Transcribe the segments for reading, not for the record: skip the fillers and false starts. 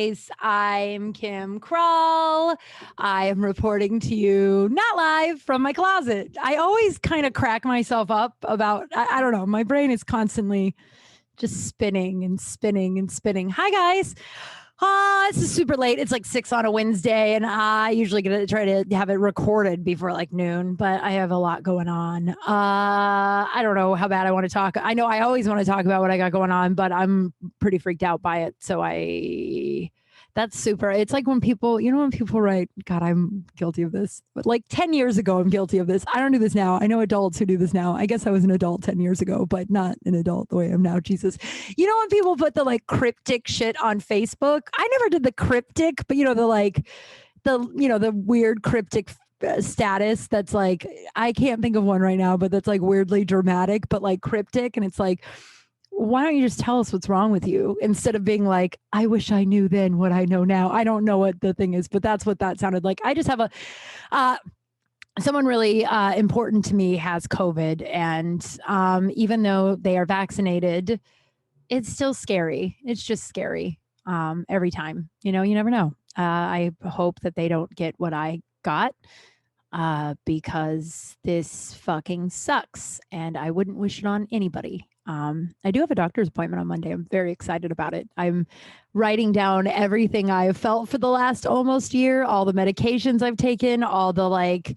guys. I'm Kim Kral. I am reporting to you not live from my closet. I always kind of crack myself up about, I don't know, my brain is constantly just spinning and spinning and spinning. Hi, guys. This is super late. It's like 6 on a Wednesday, and I usually get to try to have it recorded before like noon, but I have a lot going on. I don't know how bad I want to talk. I know I always want to talk about what I got going on, but I'm pretty freaked out by it. So that's super. It's like when people, when people write, God, I'm guilty of this, but like 10 years ago, I'm guilty of this. I don't do this now. I know adults who do this now. I guess I was an adult 10 years ago, but not an adult the way I'm now. Jesus. When people put the like cryptic shit on Facebook, I never did the cryptic, but the weird cryptic status that's like, I can't think of one right now, but that's like weirdly dramatic, but like cryptic. And it's like, why don't you just tell us what's wrong with you instead of being like, I wish I knew then what I know now. I don't know what the thing is, but that's what that sounded like. I just have someone really important to me has COVID. And even though they are vaccinated, it's still scary. It's just scary every time. You never know. I hope that they don't get what I got because this fucking sucks. And I wouldn't wish it on anybody. I do have a doctor's appointment on Monday. I'm very excited about it. I'm writing down everything I've felt for the last almost year, all the medications I've taken, all the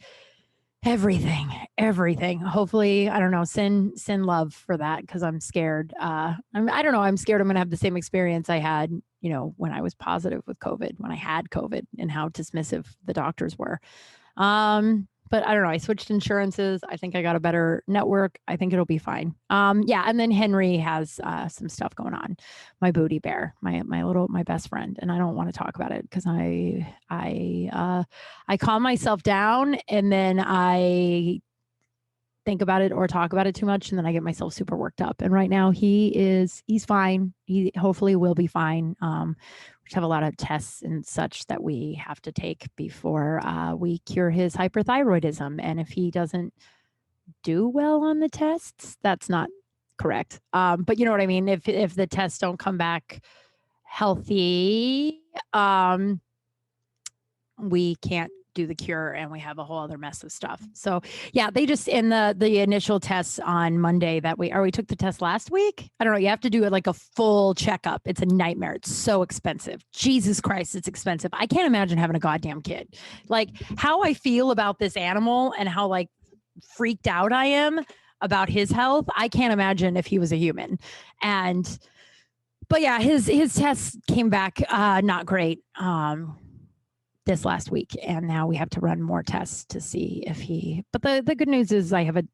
everything. Hopefully, I don't know, send love for that because I'm scared. I don't know. I'm scared I'm going to have the same experience I had, when I was positive with COVID, when I had COVID, and how dismissive the doctors were. But I don't know. I switched insurances. I think I got a better network. I think it'll be fine. Yeah. And then Henry has some stuff going on. My booty bear, my best friend, and I don't want to talk about it because I calm myself down and then I think about it or talk about it too much, and then I get myself super worked up. And right now he's fine. He hopefully will be fine. We have a lot of tests and such that we have to take before we cure his hyperthyroidism. And if he doesn't do well on the tests, that's not correct. But you know what I mean? If the tests don't come back healthy, we can't do the cure, and we have a whole other mess of stuff. So yeah, they just in the initial tests on Monday that we took the test last week. I don't know. You have to do it like a full checkup. It's a nightmare. It's so expensive. Jesus Christ, it's expensive. I can't imagine having a goddamn kid. Like how I feel about this animal and how like freaked out I am about his health. I can't imagine if he was a human. But yeah, his tests came back not great. This last week, and now we have to run more tests to see if but the good news is I have a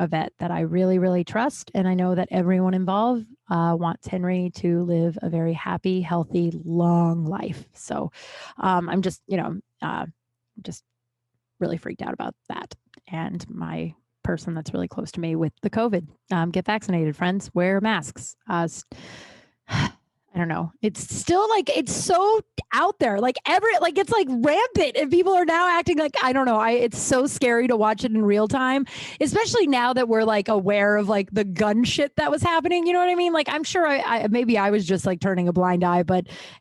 vet that I really, really trust, and I know that everyone involved wants Henry to live a very happy, healthy, long life. So I'm just, just really freaked out about that. And my person that's really close to me with the COVID, get vaccinated, friends, wear masks. I don't know. It's still like, it's so out there, it's like rampant, and people are now acting like, I don't know. It's so scary to watch it in real time, especially now that we're like aware of like the gun shit that was happening. You know what I mean? Like, I'm sure maybe I was just like turning a blind eye,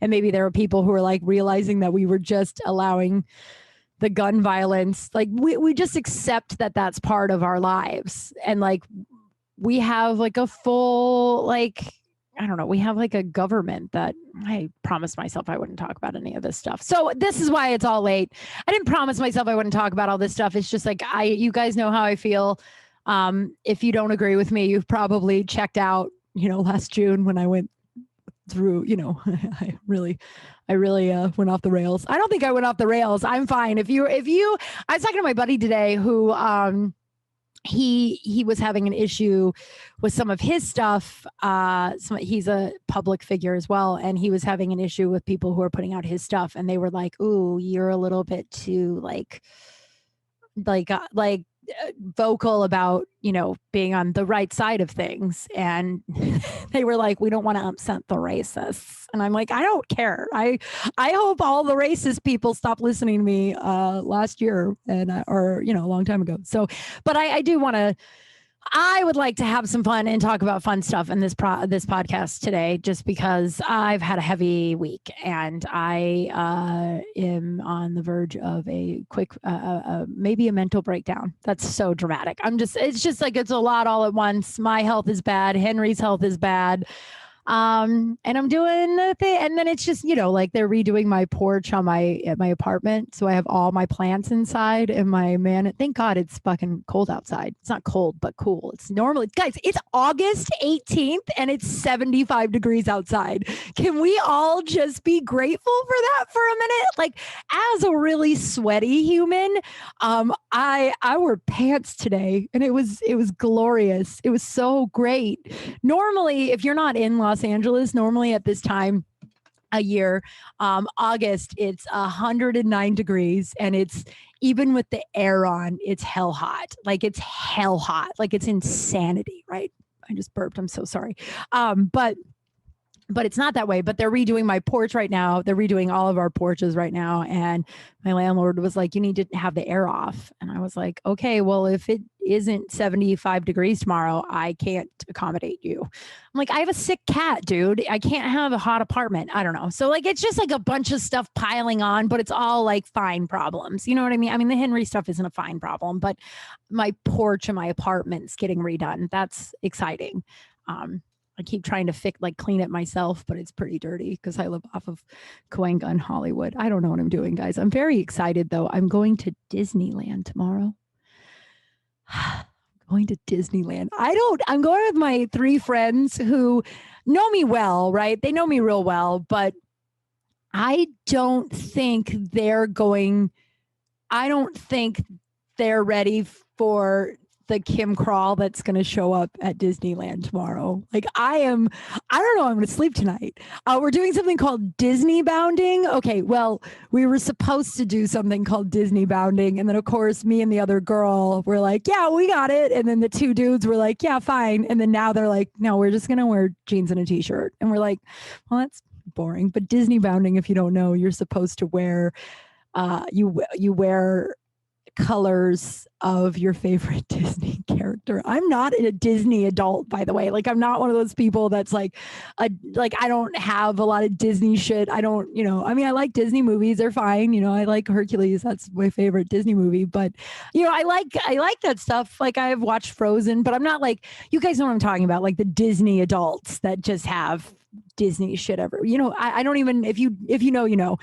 and maybe there were people who were like realizing that we were just allowing the gun violence. Like we just accept that that's part of our lives. And like, we have like a full, I don't know. We have like a government that I promised myself I wouldn't talk about any of this stuff. So this is why it's all late. I didn't promise myself I wouldn't talk about all this stuff. It's just like, you guys know how I feel. If you don't agree with me, you've probably checked out, last June when I went through, I really went off the rails. I don't think I went off the rails. I'm fine. I was talking to my buddy today who, he was having an issue with some of his stuff. He's a public figure as well. And he was having an issue with people who are putting out his stuff. And they were like, ooh, you're a little bit too vocal about, being on the right side of things. And they were like, we don't want to upset the racists. And I'm like, I don't care. I hope all the racist people stopped listening to me last year or a long time ago. So, but I do want to I would like to have some fun and talk about fun stuff in this podcast today, just because I've had a heavy week and I am on the verge of a quick, maybe a mental breakdown. That's so dramatic. It's just like it's a lot all at once. My health is bad. Henry's health is bad. And I'm doing the thing, and then it's just, like they're redoing my porch at my apartment. So I have all my plants inside, and thank God it's fucking cold outside. It's not cold, but cool. It's normally, guys, it's August 18th and it's 75 degrees outside. Can we all just be grateful for that for a minute? Like, as a really sweaty human, I wore pants today and it was glorious. It was so great. Normally, if you're not in Los Angeles, normally at this time a year, August, it's 109 degrees, and it's, even with the air on, it's hell hot. Like, it's hell hot. Like, it's insanity, right? I just burped. I'm so sorry. But it's not that way. But they're redoing my porch right now. They're redoing all of our porches right now. And my landlord was like, you need to have the air off. And I was like, okay, well, if it isn't 75 degrees tomorrow, I can't accommodate you. I'm like, I have a sick cat, dude. I can't have a hot apartment. I don't know. So like, it's just like a bunch of stuff piling on, but it's all like fine problems. You know what I mean? I mean, the Henry stuff isn't a fine problem, but my porch and my apartment's getting redone. That's exciting. I keep trying to clean it myself, but it's pretty dirty because I live off of Cahuenga in Hollywood. I don't know what I'm doing, guys. I'm very excited though. I'm going to Disneyland tomorrow. Going to Disneyland. I'm going with my 3 friends who know me well, right? They know me real well, but I don't think they're ready for the Kim Kral that's going to show up at Disneyland tomorrow. Like, I don't know. I'm going to sleep tonight. We're doing something called Disney bounding. Okay. Well, we were supposed to do something called Disney bounding. And then of course, me and the other girl were like, yeah, we got it. And then the 2 dudes were like, yeah, fine. And then now they're like, no, we're just going to wear jeans and a t-shirt. And we're like, well, that's boring. But Disney bounding, if you don't know, you're supposed to wear, you wear colors of your favorite Disney character. I'm not a Disney adult, by the way. Like, I'm not one of those people that's like I don't have a lot of Disney shit. I don't, I mean, I like Disney movies. They're fine. I like Hercules. That's my favorite Disney movie. But, I like that stuff. Like, I've watched Frozen, but I'm not like, you guys know what I'm talking about. Like the Disney adults that just have Disney shit ever. I don't even, if you know, you know.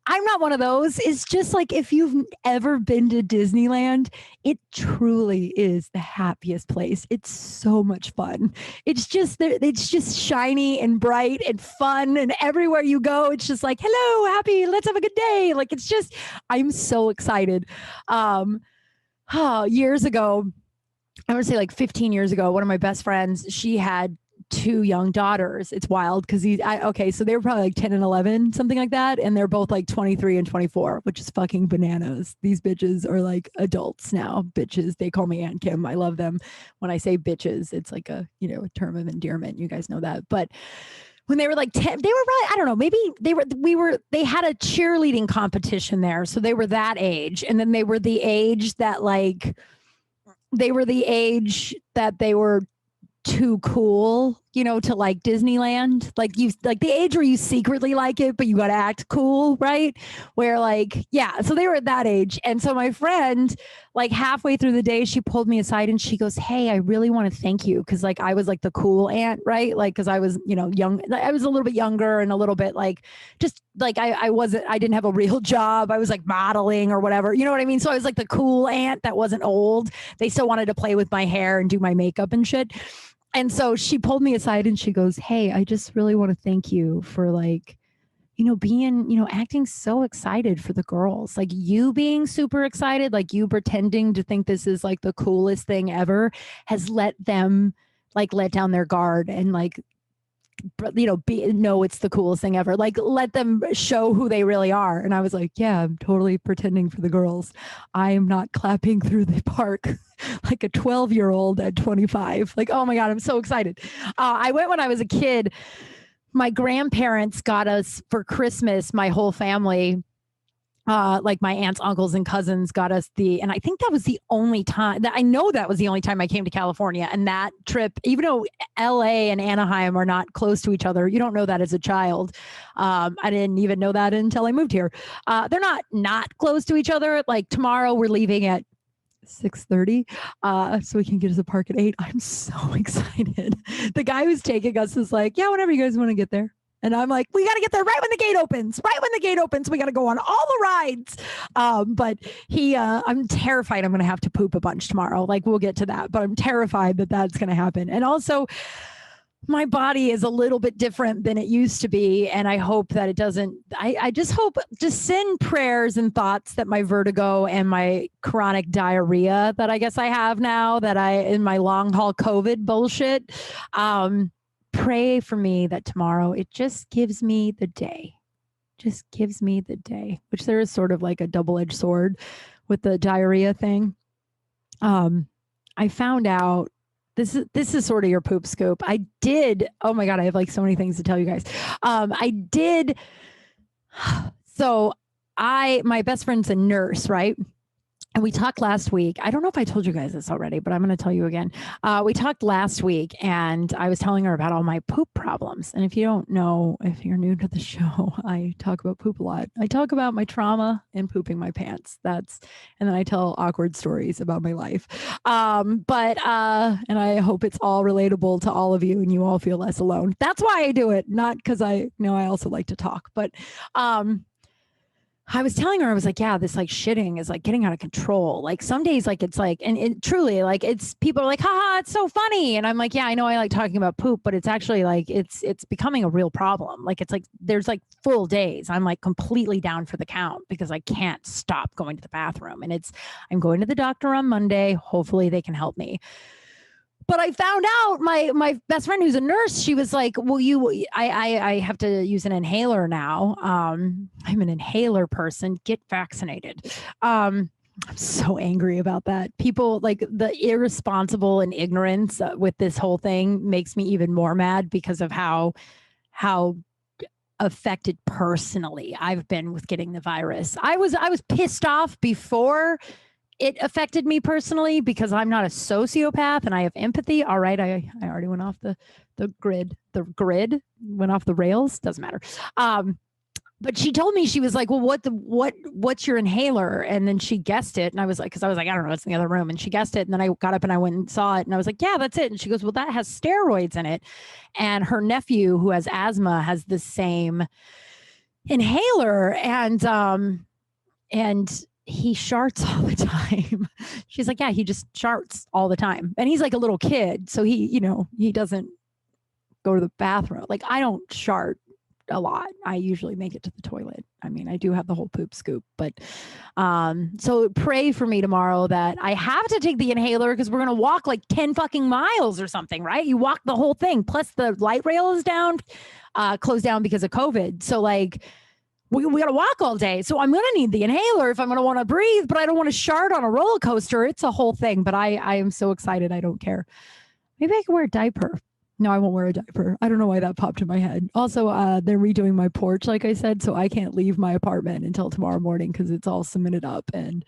I'm not one of those. It's just like, if you've ever been to Disneyland, it truly is the happiest place. It's so much fun. It's just shiny and bright and fun. And everywhere you go, it's just like, hello, happy, let's have a good day. Like, it's just, I'm so excited. Years ago, I would say like 15 years ago, one of my best friends, she had 2 young daughters. It's wild because so they were probably like 10 and 11, something like that. And they're both like 23 and 24, which is fucking bananas. These bitches are like adults now. Bitches. They call me Aunt Kim. I love them. When I say bitches, it's like a term of endearment. You guys know that. But when they were like 10, they were probably, I don't know, maybe they had a cheerleading competition there. So they were that age. And then they were the age that they were too cool, to like Disneyland, like the age where you secretly like it, but you got to act cool, right? Where so they were at that age. And so my friend, like halfway through the day, she pulled me aside and she goes, hey, I really want to thank you. Cause like I was like the cool aunt, right? Like, cause I was, young, I was a little bit younger and a little bit like, just like, I didn't have a real job. I was like modeling or whatever, you know what I mean? So I was like the cool aunt that wasn't old. They still wanted to play with my hair and do my makeup and shit. And so she pulled me aside and she goes, hey, I just really want to thank you for being, acting so excited for the girls, like you being super excited, like you pretending to think this is like the coolest thing ever has let them let down their guard and it's the coolest thing ever. Like, let them show who they really are. And I was like, yeah, I'm totally pretending for the girls. I am not clapping through the park like a 12-year-old at 25. Like, oh my God, I'm so excited. I went when I was a kid. My grandparents got us for Christmas, my whole family, like my aunts, uncles, and cousins got us and I think that was the only time that I know that was the only time I came to California. And that trip, even though LA and Anaheim are not close to each other, you don't know that as a child. I didn't even know that until I moved here. They're not close to each other. Like tomorrow we're leaving at 6:30 so we can get to the park at 8. I'm so excited. The guy who's taking us is like, yeah, whenever you guys want to get there. And I'm like, we got to get there right when the gate opens. Right when the gate opens, we got to go on all the rides. But I'm terrified I'm going to have to poop a bunch tomorrow. Like we'll get to that, but I'm terrified that that's going to happen. And also, my body is a little bit different than it used to be. And I hope that it doesn't, I just hope, just send prayers and thoughts that my vertigo and my chronic diarrhea that I guess I have now, that in my long haul COVID bullshit, pray for me that tomorrow it just gives me the day. Just gives me the day, which there is sort of like a double-edged sword with the diarrhea thing. I found out this is sort of your poop scoop. Oh my God, I have like so many things to tell you guys. My best friend's a nurse, right? And we talked last week. I don't know if I told you guys this already, but I'm going to tell you again. We talked last week and I was telling her about all my poop problems. And if you don't know, if you're new to the show, I talk about poop a lot. I talk about my trauma and pooping my pants. And then I tell awkward stories about my life. And I hope it's all relatable to all of you and you all feel less alone. That's why I do it. Not because I also like to talk, but, I was telling her, I was like, yeah, this like shitting is like getting out of control. Like some days, like it's like, and it truly like it's people are like, haha, it's so funny. And I'm like, yeah, I know I like talking about poop, but it's actually like, it's becoming a real problem. Like, it's like, there's like full days. I'm like completely down for the count because I can't stop going to the bathroom. And I'm going to the doctor on Monday. Hopefully they can help me. But I found out my best friend who's a nurse, she was like, well, I have to use an inhaler now. I'm an inhaler person. Get vaccinated. I'm so angry about that. People like the irresponsible and ignorance with this whole thing makes me even more mad because of how affected personally I've been with getting the virus. I was pissed off before it affected me personally because I'm not a sociopath and I have empathy. All right. I already went off the grid. The grid went off the rails. Doesn't matter. But she told me, she was like, well, what's your inhaler? And then she guessed it. And I was like, I don't know, it's in the other room. And she guessed it. And then I got up and I went and saw it. And I was like, yeah, that's it. And she goes, well, that has steroids in it. And her nephew who has asthma has the same inhaler. And he sharts all the time. She's like, yeah, he just sharts all the time. And he's like a little kid. So he doesn't go to the bathroom. Like I don't shart a lot. I usually make it to the toilet. I mean, I do have the whole poop scoop, but so pray for me tomorrow that I have to take the inhaler because we're going to walk like 10 fucking miles or something, right? You walk the whole thing. Plus the light rail is closed down because of COVID. So like, we got to walk all day. So I'm going to need the inhaler if I'm going to want to breathe, but I don't want to shart on a roller coaster. It's a whole thing, but I am so excited. I don't care. Maybe I can wear a diaper. No, I won't wear a diaper. I don't know why that popped in my head. Also, they're redoing my porch, like I said, so I can't leave my apartment until tomorrow morning because it's all cemented up. And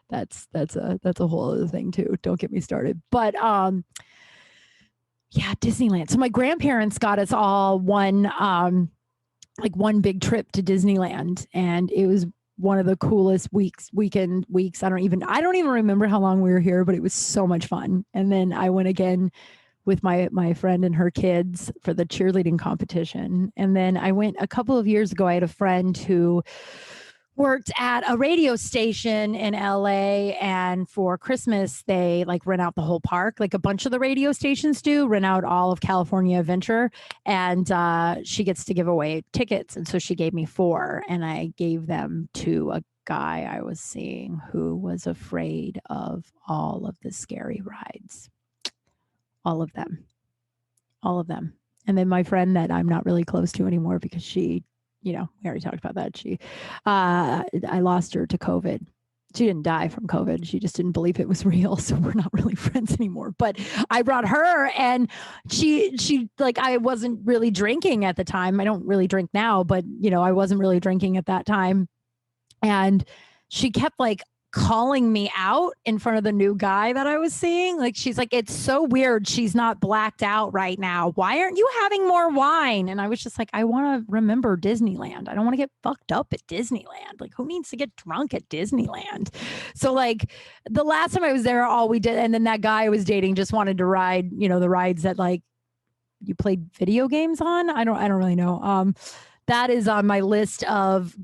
that's a whole other thing too. Don't get me started. But yeah, Disneyland. So my grandparents got us all one big trip to Disneyland, and it was one of the coolest weeks. I don't even remember how long we were here, but it was so much fun. And then I went again with my friend and her kids for the cheerleading competition. And then I went a couple of years ago. I had a friend who worked at a radio station in LA, and for Christmas they like rent out the whole park, like a bunch of the radio stations do, rent out all of California Adventure, and she gets to give away tickets. And so she gave me 4, and I gave them to a guy I was seeing who was afraid of all of the scary rides. All of them. And then my friend that I'm not really close to anymore because she, we already talked about that. I lost her to COVID. She didn't die from COVID. She just didn't believe it was real. So we're not really friends anymore. But I brought her, and she like, I wasn't really drinking at the time. I don't really drink now, but I wasn't really drinking at that time. And she kept like calling me out in front of the new guy that I was seeing. Like, she's like, it's so weird. She's not blacked out right now. Why aren't you having more wine? And I was just like, I want to remember Disneyland. I don't want to get fucked up at Disneyland. Like, who needs to get drunk at Disneyland? So like the last time I was there, all we did, and then that guy I was dating just wanted to ride, the rides that like you played video games on. I don't really know. That is on my list of,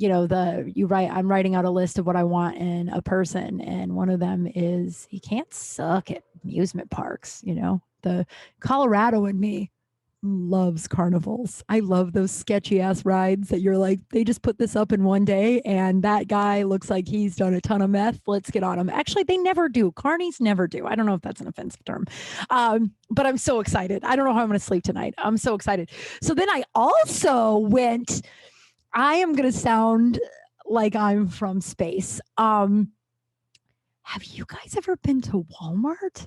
I'm writing out a list of what I want in a person. And one of them is he can't suck at amusement parks. The Colorado in me loves carnivals. I love those sketchy ass rides that you're like, they just put this up in one day and that guy looks like he's done a ton of meth. Let's get on him. Actually, they never do. Carnies never do. I don't know if that's an offensive term. But I'm so excited. I don't know how I'm going to sleep tonight. I'm so excited. So then I also went, I am going to sound like I'm from space. Have you guys ever been to Walmart?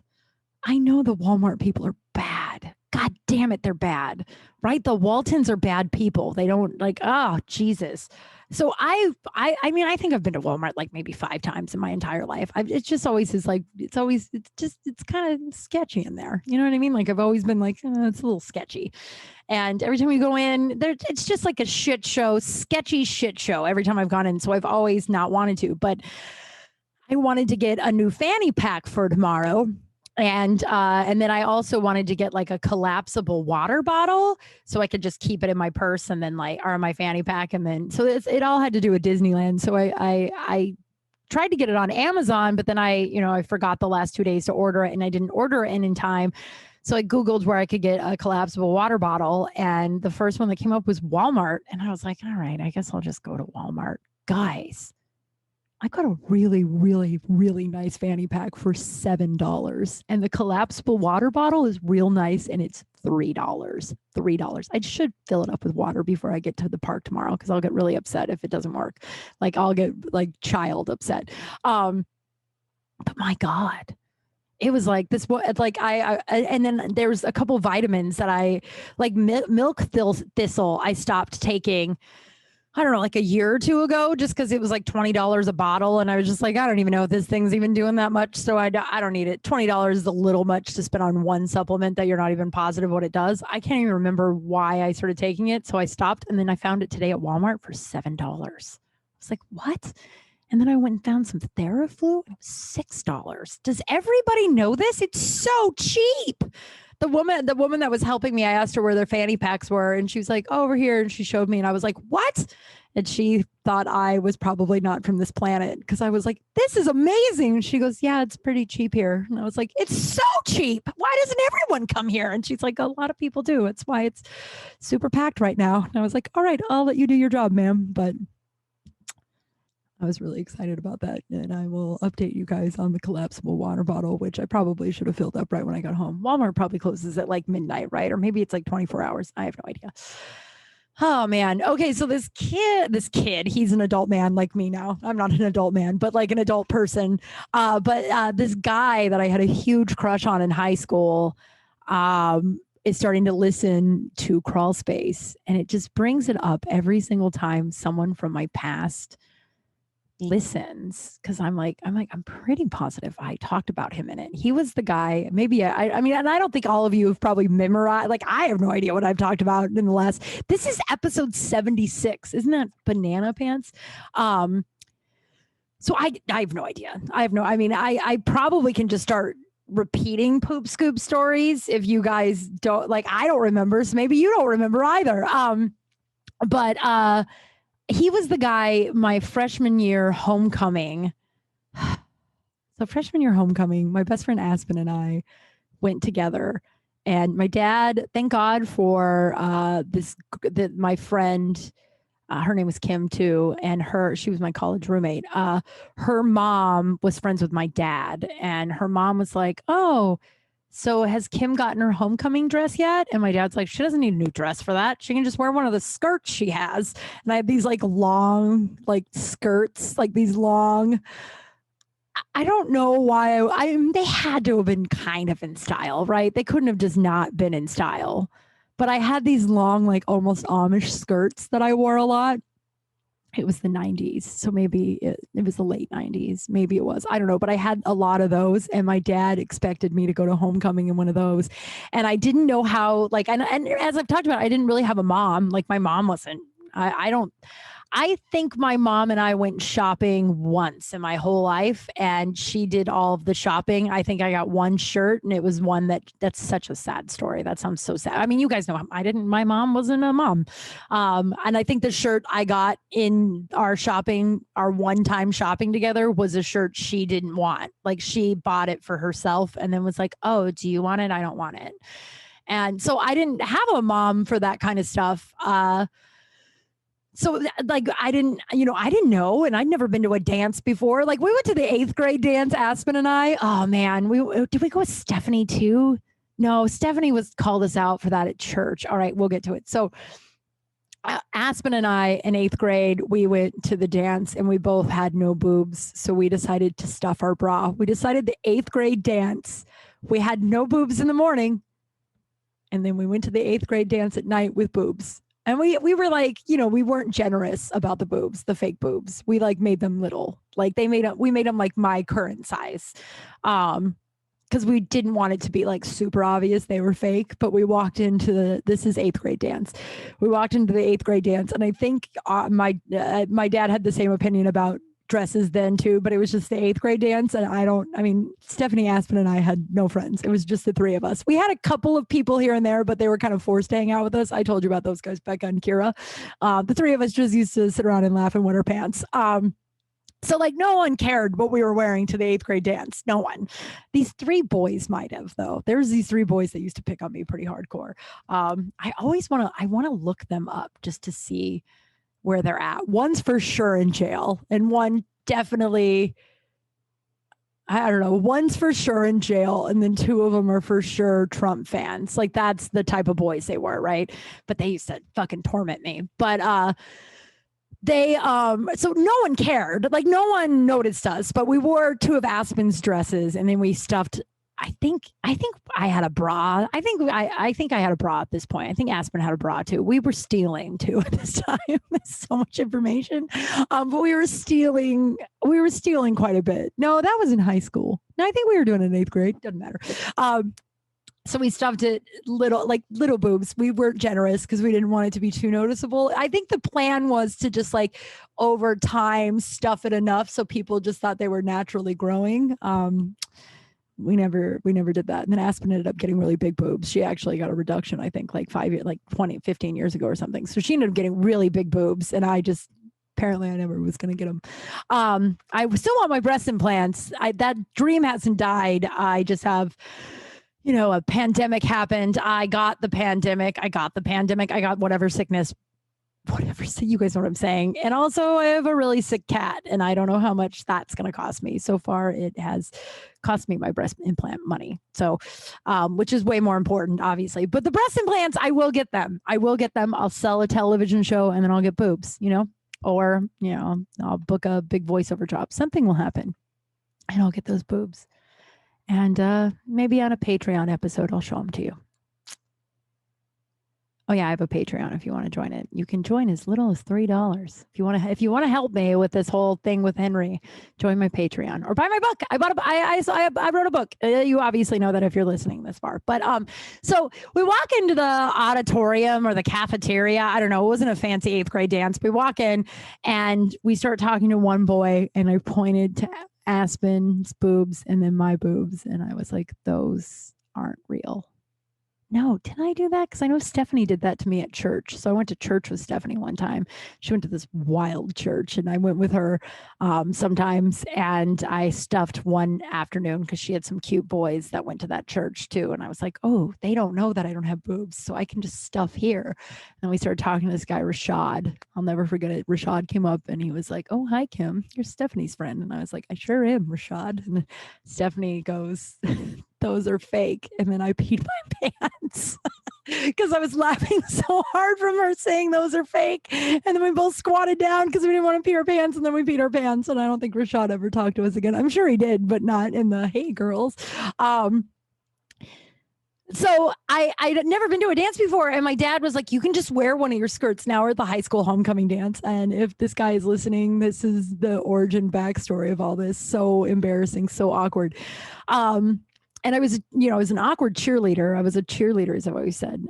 I know the Walmart people are bad. God damn it, they're bad, right? The Waltons are bad people. They don't like, oh, Jesus. So I mean, I think I've been to Walmart like maybe 5 times in my entire life. It's just always is like, it's kind of sketchy in there. You know what I mean? Like I've always been like, it's a little sketchy. And every time we go in there, it's just like a shit show, sketchy shit show every time I've gone in. So I've always not wanted to, but I wanted to get a new fanny pack for tomorrow. And then I also wanted to get like a collapsible water bottle so I could just keep it in my purse and then or my fanny pack. And then, so it all had to do with Disneyland. So I tried to get it on Amazon, but then I forgot the last 2 days to order it and I didn't order it in time. So I Googled where I could get a collapsible water bottle. And the first one that came up was Walmart. And I was like, all right, I guess I'll just go to Walmart. Guys, I got a really, really, really nice fanny pack for $7. And the collapsible water bottle is real nice and it's $3. $3. I should fill it up with water before I get to the park tomorrow because I'll get really upset if it doesn't work. Like I'll get like child upset. But my God. It was like this, like and then there's a couple of vitamins that I like milk thistle. I stopped taking, I don't know, like a year or 2 ago, just because it was like $20 a bottle. And I was just like, I don't even know if this thing's even doing that much. So I don't need it. $20 is a little much to spend on one supplement that you're not even positive what it does. I can't even remember why I started taking it. So I stopped. And then I found it today at Walmart for $7. I was like, what? And then I went and found some Theraflu and it was $6. Does everybody know this? It's so cheap. The woman that was helping me, I asked her where their fanny packs were and she was like, oh, over here. And she showed me and I was like, what? And she thought I was probably not from this planet because I was like, this is amazing. And she goes, yeah, it's pretty cheap here. And I was like, it's so cheap. Why doesn't everyone come here? And she's like, a lot of people do. It's why it's super packed right now. And I was like, all right, I'll let you do your job, ma'am. But I was really excited about that. And I will update you guys on the collapsible water bottle, which I probably should have filled up right when I got home. Walmart probably closes at like midnight, right? Or maybe it's like 24 hours. I have no idea. Oh man. Okay. So this kid, he's an adult man like me now. I'm not an adult man, but like an adult person. But this guy that I had a huge crush on in high school, is starting to listen to Crawl Space. And it just brings it up every single time someone from my past listens because I'm pretty positive I talked about him in it. He was the guy, maybe I mean, and I don't think all of you have probably memorized, like I have no idea what I've talked about in the last, this is episode 76. Isn't that banana pants? So I have no idea. I probably can just start repeating poop scoop stories if you guys don't, like, I don't remember, so maybe you don't remember either. But he was the guy my freshman year homecoming. So freshman year homecoming, my best friend Aspen and I went together. And my dad, thank God for my friend, her name was Kim too. And she was my college roommate. Her mom was friends with my dad. And her mom was like, oh, so has Kim gotten her homecoming dress yet? And my dad's like, she doesn't need a new dress for that. She can just wear one of the skirts she has. And I had these like long, like skirts, like these long, I don't know why. They had to have been kind of in style, right? They couldn't have just not been in style. But I had these long, like almost Amish skirts that I wore a lot. It was the 90s. So maybe it was the late 90s. Maybe it was. I don't know. But I had a lot of those. And my dad expected me to go to homecoming in one of those. And I didn't know how, like, and as I've talked about, I didn't really have a mom. Like, my mom wasn't, I don't, I think my mom and I went shopping once in my whole life, and she did all of the shopping. I think I got one shirt, and it was one that's such a sad story. That sounds so sad. I mean, you guys know my mom wasn't a mom. And I think the shirt I got in our one-time shopping together was a shirt she didn't want. Like, she bought it for herself and then was like, "Oh, do you want it? I don't want it." And so I didn't have a mom for that kind of stuff. So like, I didn't know, and I'd never been to a dance before. Like, we went to the 8th grade dance, Aspen and I. Oh man, did we go with Stephanie too? No, Stephanie called us out for that at church. All right, we'll get to it. So Aspen and I in 8th grade, we went to the dance and we both had no boobs. So we decided to stuff our bra. We decided the 8th grade dance, we had no boobs in the morning. And then we went to the 8th grade dance at night with boobs. And we were like, we weren't generous about the boobs, the fake boobs. We like made them little. Like, we made them like my current size. Because we didn't want it to be like super obvious they were fake. But we walked into this is 8th grade dance. We walked into the 8th grade dance, and I think my dad had the same opinion about dresses then too, but it was just the 8th grade dance. And Stephanie, Aspen, and I had no friends. It was just the three of us. We had a couple of people here and there, but they were kind of forced to hang out with us. I told you about those guys, Becca and Kira. The three of us just used to sit around and laugh and wet our pants. So like, no one cared what we were wearing to the 8th grade dance. No one. These 3 boys might have, though. There's these 3 boys that used to pick on me pretty hardcore. I want to look them up just to see where they're at. One's for sure in jail, and one definitely, I don't know, one's for sure in jail, and then 2 of them are for sure Trump fans. Like, that's the type of boys they were, right? But they used to fucking torment me. But so no one cared. Like, no one noticed us, but we wore 2 of Aspen's dresses, and then we stuffed, I think I had a bra. I think I had a bra at this point. I think Aspen had a bra too. We were stealing too at this time. There's so much information. But we were stealing quite a bit. No, that was in high school. No, I think we were doing it in 8th grade. Doesn't matter. So we stuffed it little boobs. We weren't generous because we didn't want it to be too noticeable. I think the plan was to just like over time stuff it enough so people just thought they were naturally growing. We never did that. And then Aspen ended up getting really big boobs. She actually got a reduction, I think, like 15 years ago or something. So she ended up getting really big boobs. And apparently I never was going to get them. I still want my breast implants. That dream hasn't died. I just have, a pandemic happened. I got the pandemic. I got whatever sickness, so you guys know what I'm saying. And also I have a really sick cat, and I don't know how much that's going to cost me. So far it has cost me my breast implant money. So, which is way more important, obviously, but the breast implants, I will get them. I'll sell a television show and then I'll get boobs, or, I'll book a big voiceover job. Something will happen and I'll get those boobs. And maybe on a Patreon episode, I'll show them to you. Oh yeah, I have a Patreon if you want to join it. You can join as little as $3. If you want to help me with this whole thing with Henry, join my Patreon or buy my book. I wrote a book. You obviously know that if you're listening this far. But so we walk into the auditorium or the cafeteria. I don't know. It wasn't a fancy 8th grade dance. We walk in and we start talking to one boy, and I pointed to Aspen's boobs and then my boobs, and I was like, those aren't real. No, did I do that? Because I know Stephanie did that to me at church. So I went to church with Stephanie one time. She went to this wild church, and I went with her sometimes. And I stuffed one afternoon because she had some cute boys that went to that church too. And I was like, oh, they don't know that I don't have boobs, so I can just stuff here. And we started talking to this guy, Rashad. I'll never forget it. Rashad came up and he was like, oh, hi, Kim. You're Stephanie's friend. And I was like, I sure am, Rashad. And Stephanie goes, those are fake. And then I peed my pants because I was laughing so hard from her saying those are fake. And then we both squatted down because we didn't want to pee our pants. And then we peed our pants. And I don't think Rashad ever talked to us again. I'm sure he did, but not in the, hey, girls. So I'd never been to a dance before. And my dad was like, you can just wear one of your skirts. Now we're at the high school homecoming dance. And if this guy is listening, this is the origin backstory of all this. So embarrassing, so awkward. And I was, I was an awkward cheerleader. I was a cheerleader, as I've always said.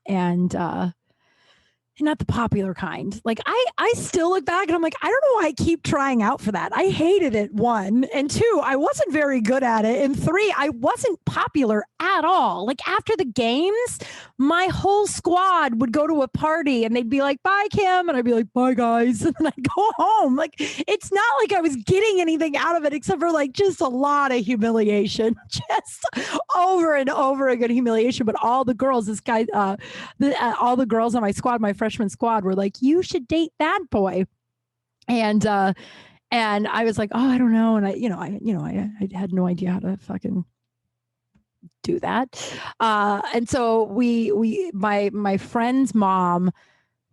And not the popular kind. Like I still look back and I'm like, I don't know why I keep trying out for that. I hated it, 1. And 2, I wasn't very good at it. And 3, I wasn't popular at all. Like after the games, my whole squad would go to a party and they'd be like, bye, Kim. And I'd be like, bye, guys. And then I'd go home. Like, it's not like I was getting anything out of it except for like just a lot of humiliation, just over and over again humiliation. But all the girls, all the girls on my squad, my freshman squad, were like, you should date that boy. And I was like, oh, I don't know. And I had no idea how to fucking do that. And so my friend's mom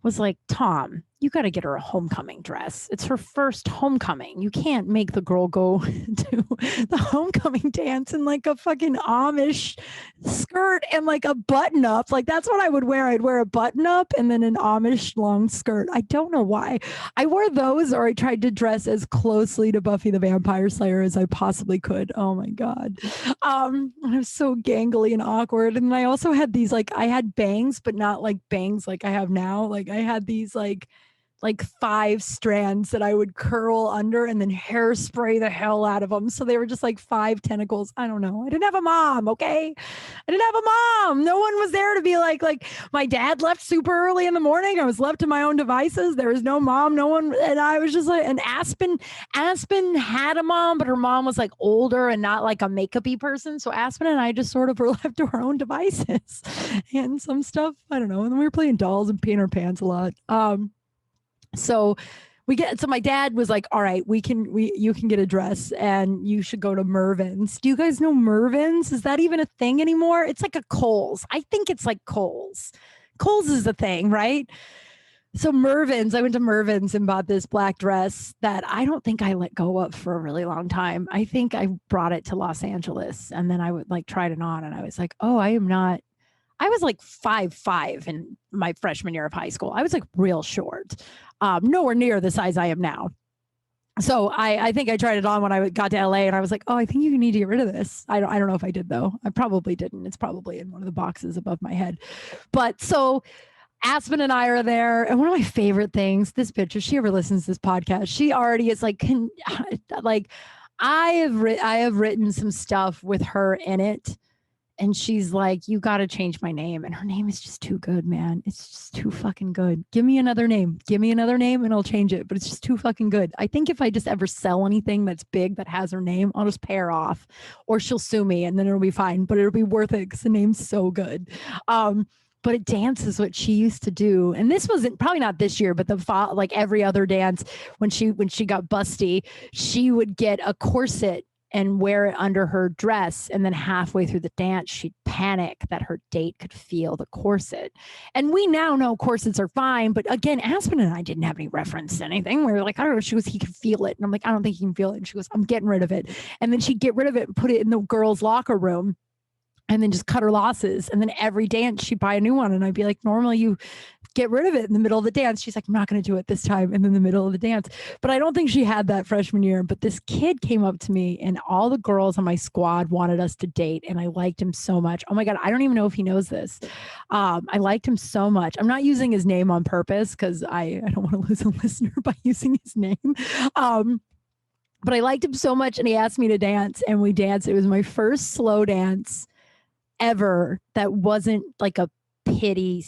was like, Tom, you got to get her a homecoming dress. It's her first homecoming. You can't make the girl go to the homecoming dance in like a fucking Amish skirt and like a button up. Like that's what I would wear. I'd wear a button up and then an Amish long skirt. I don't know why. I wore those, or I tried to dress as closely to Buffy the Vampire Slayer as I possibly could. Oh my God. I was so gangly and awkward. And I also had these, like, I had bangs, but not like bangs like I have now. Like I had these like 5 strands that I would curl under and then hairspray the hell out of them. So they were just like 5 tentacles. I don't know. I didn't have a mom. Okay. I didn't have a mom. No one was there to be like my dad left super early in the morning. I was left to my own devices. There was no mom, no one. And I was just like, and Aspen had a mom, but her mom was like older and not like a makeup-y person. So Aspen and I just sort of were left to our own devices and some stuff. I don't know. And then we were playing dolls and peeing our pants a lot. So my dad was like, all right, you can get a dress and you should go to Mervyn's. Do you guys know Mervyn's? Is that even a thing anymore? It's like a Kohl's. I think it's like Kohl's. Kohl's is the thing, right? So I went to Mervyn's and bought this black dress that I don't think I let go of for a really long time. I think I brought it to Los Angeles and then I would like tried it on and I was like, oh, I was like 5'5" in my freshman year of high school. I was like real short, nowhere near the size I am now. So I think I tried it on when I got to LA and I was like, oh, I think you need to get rid of this. I don't know if I did though. I probably didn't. It's probably in one of the boxes above my head. But so Aspen and I are there. And one of my favorite things, this bitch, if she ever listens to this podcast, she already is like, I have written some stuff with her in it. And she's like, you got to change my name. And her name is just too good, man. It's just too fucking good. Give me another name and I'll change it. But it's just too fucking good. I think if I just ever sell anything that's big that has her name, I'll just pay her off or she'll sue me and then it'll be fine. But it'll be worth it because the name's so good. But a dance is what she used to do. And this wasn't probably not this year, but like every other dance when she got busty, she would get a corset and wear it under her dress. And then halfway through the dance, she'd panic that her date could feel the corset. And we now know corsets are fine. But again, Aspen and I didn't have any reference to anything. We were like, I don't know. She goes, he could feel it. And I'm like, I don't think he can feel it. And she goes, I'm getting rid of it. And then she'd get rid of it and put it in the girls' locker room and then just cut her losses. And then every dance she'd buy a new one. And I'd be like, normally you get rid of it in the middle of the dance. She's like, I'm not going to do it this time. And in the middle of the dance. But I don't think she had that freshman year. But this kid came up to me and all the girls on my squad wanted us to date. And I liked him so much. Oh my God. I don't even know if he knows this. I liked him so much. I'm not using his name on purpose because I don't want to lose a listener by using his name. But I liked him so much and he asked me to dance and we danced. It was my first slow dance ever that wasn't like a pity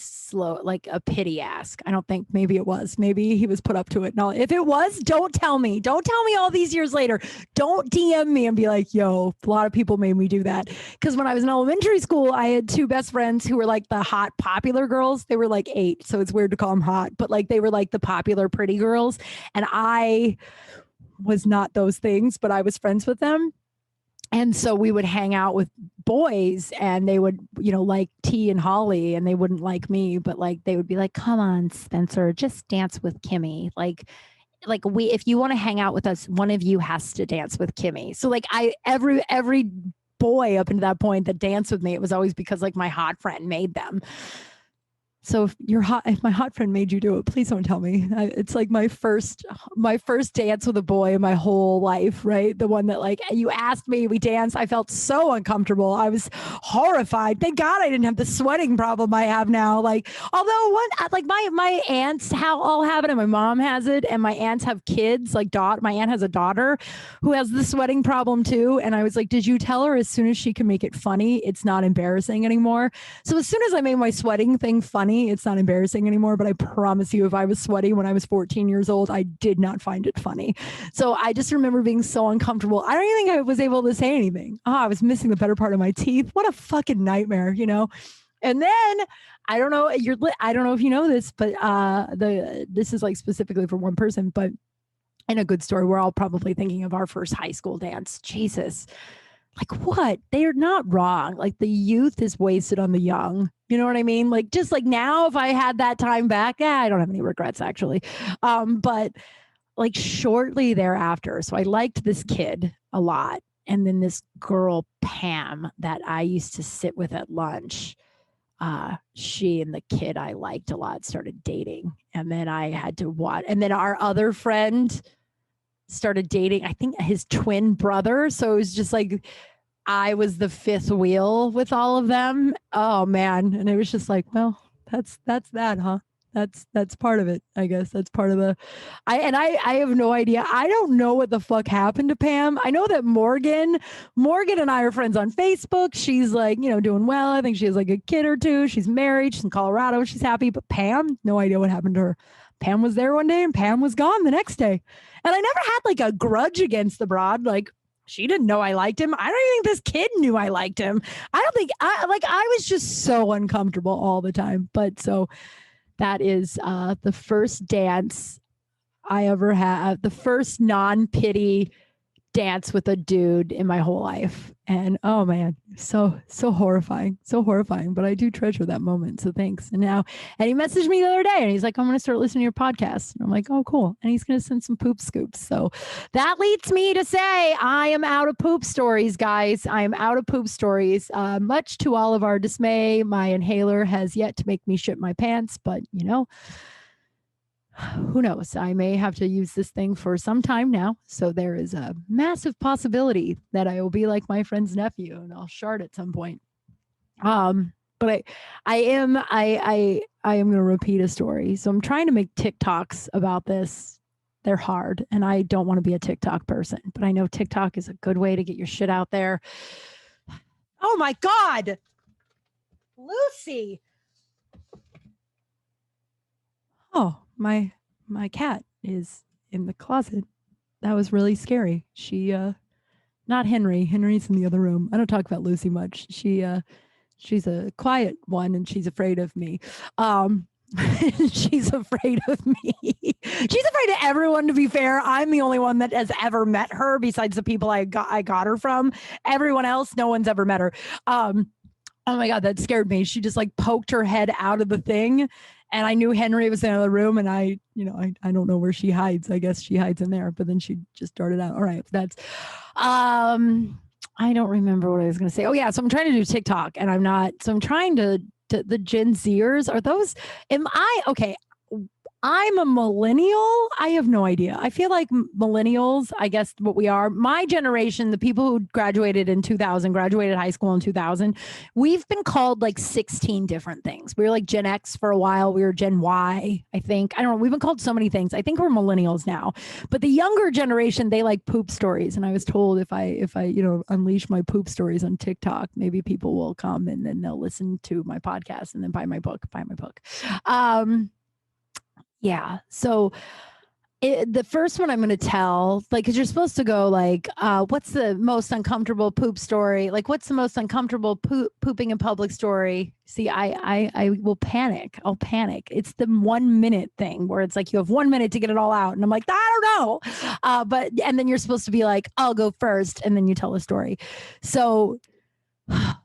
ask. I don't think. Maybe it was. Maybe he was put up to it. No, if it was, don't tell me all these years later. Don't DM me and be like, yo, a lot of people made me do that. Because when I was in elementary school, I had 2 best friends who were like the hot popular girls. They were like 8, so it's weird to call them hot, but like they were like the popular pretty girls. And I was not those things, but I was friends with them. And so we would hang out with boys and they would, like T and Holly, and they wouldn't like me, but like, they would be like, come on, Spencer, just dance with Kimmy. If you want to hang out with us, one of you has to dance with Kimmy. So like every boy up until that point that danced with me, it was always because like my hot friend made them. So if my hot friend made you do it, please don't tell me. It's like my first dance with a boy in my whole life, right? The one that like you asked me, we danced. I felt so uncomfortable. I was horrified. Thank God I didn't have the sweating problem I have now. Like, although like my aunts all have it, and my mom has it, and my aunts have kids. Like my aunt has a daughter who has the sweating problem too. And I was like, did you tell her as soon as she can make it funny, it's not embarrassing anymore? So as soon as I made my sweating thing funny, it's not embarrassing anymore. But I promise you, if I was sweaty when I was 14 years old, I did not find it funny. So I just remember being so uncomfortable. I don't even think I was able to say anything. I was missing the better part of my teeth. What a fucking nightmare, you know? And then I don't know if you know this, but this is like specifically for one person, but in a good story, we're all probably thinking of our first high school dance. Jesus. Like what? They're not wrong. Like the youth is wasted on the young. You know what I mean? Like just like now, if I had that time back, I don't have any regrets actually. But like shortly thereafter, so I liked this kid a lot. And then this girl, Pam, that I used to sit with at lunch, she and the kid I liked a lot started dating. And then I had to watch. And then our other friend started dating, I think, his twin brother. So it was just like I was the fifth wheel with all of them. Oh man. And it was just like, well, that's that, huh? That's part of it, I guess. That's part of the I have no idea. I don't know what the fuck happened to Pam. I know that Morgan and I are friends on Facebook. She's like, you know, doing well. I think she has like a kid or two. She's married. She's in Colorado. She's happy. But Pam, no idea what happened to her. Pam was there one day and Pam was gone the next day. And I never had like a grudge against the broad. Like she didn't know I liked him. I don't even think this kid knew I liked him. I don't think I was just so uncomfortable all the time. But so that is the first dance I ever had, the first non-pity dance with a dude in my whole life. And oh man, so horrifying, but I do treasure that moment. So thanks. And he messaged me the other day and he's like, I'm going to start listening to your podcast. And I'm like, oh, cool. And he's going to send some poop scoops. So that leads me to say I am out of poop stories, guys. I am out of poop stories. Much to all of our dismay, my inhaler has yet to make me shit my pants, but you know, who knows? I may have to use this thing for some time now. So there is a massive possibility that I will be like my friend's nephew and I'll shart at some point. But I am going to repeat a story. So I'm trying to make TikToks about this. They're hard and I don't want to be a TikTok person, but I know TikTok is a good way to get your shit out there. Oh my God, Lucy. Oh, my cat is in the closet. That was really scary. She not Henry. Henry's in the other room. I don't talk about Lucy much. She's a quiet one and she's afraid of me. She's afraid of me. She's afraid of everyone, to be fair. I'm the only one that has ever met her besides the people I got her from. Everyone else, no one's ever met her. Oh my God, that scared me. She just like poked her head out of the thing. And I knew Henry was in the other room and I don't know where she hides. I guess she hides in there, but then she just darted out. All right. That's, I don't remember what I was going to say. Oh yeah. So I'm trying to do TikTok and I'm not, so I'm trying to the Gen Zers, okay. I'm a millennial. I have no idea. I feel like millennials, I guess what we are, my generation, the people who graduated in 2000, graduated high school in 2000, we've been called like 16 different things. We were like Gen X for a while. We were Gen Y, I think. I don't know. We've been called so many things. I think we're millennials now. But the younger generation, they like poop stories. And I was told if I unleash my poop stories on TikTok, maybe people will come and then they'll listen to my podcast and then buy my book. Yeah. So the first one I'm going to tell, like, because you're supposed to go like, what's the most uncomfortable poop story? Like, what's the most uncomfortable pooping in public story? See, I will panic. I'll panic. It's the 1 minute thing where it's like you have 1 minute to get it all out. And I'm like, I don't know. And then you're supposed to be like, I'll go first. And then you tell a story. So I've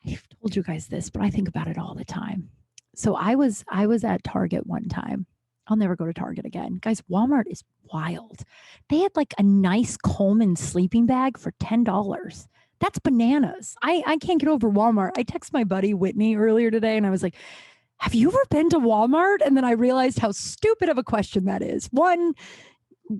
told you guys this, but I think about it all the time. So I was at Target one time. I'll never go to Target again. Guys, Walmart is wild. They had like a nice Coleman sleeping bag for $10. That's bananas. I can't get over Walmart. I texted my buddy Whitney earlier today and I was like, have you ever been to Walmart? And then I realized how stupid of a question that is. One,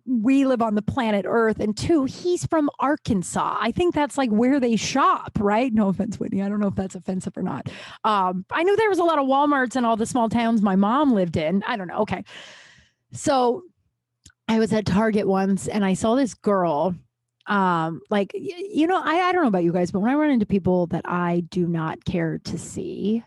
we live on the planet Earth, and two, he's from Arkansas. I think that's like where they shop, right? No offense, Whitney. I don't know if that's offensive or not. I knew there was a lot of Walmarts in all the small towns my mom lived in. I don't know. Okay. So I was at Target once and I saw this girl. Like, you know, I don't know about you guys, but when I run into people that I do not care to see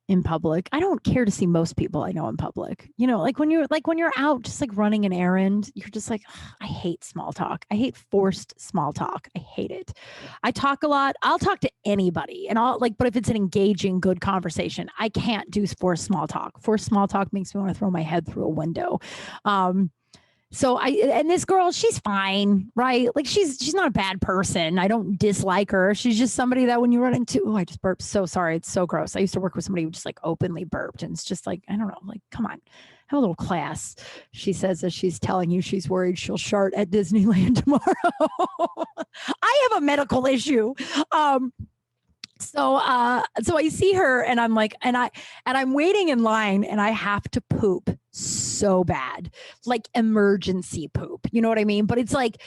in public, I don't care to see most people I know in public. You know, like when you're out just like running an errand, you're just like, I hate small talk. I hate forced small talk. I hate it. I talk a lot. I'll talk to anybody and I'll like, but if it's an engaging, good conversation, I can't do forced small talk. Forced small talk makes me want to throw my head through a window. So and this girl, she's fine, right? Like she's not a bad person. I don't dislike her. She's just somebody that when you run into, I just burped. So sorry. It's so gross. I used to work with somebody who just like openly burped. And it's just like, I don't know, like, come on, have a little class. She says that she's telling you she's worried she'll shart at Disneyland tomorrow. I have a medical issue. So I see her and I'm like, and I'm waiting in line and I have to poop so bad, like emergency poop. You know what I mean? But it's like,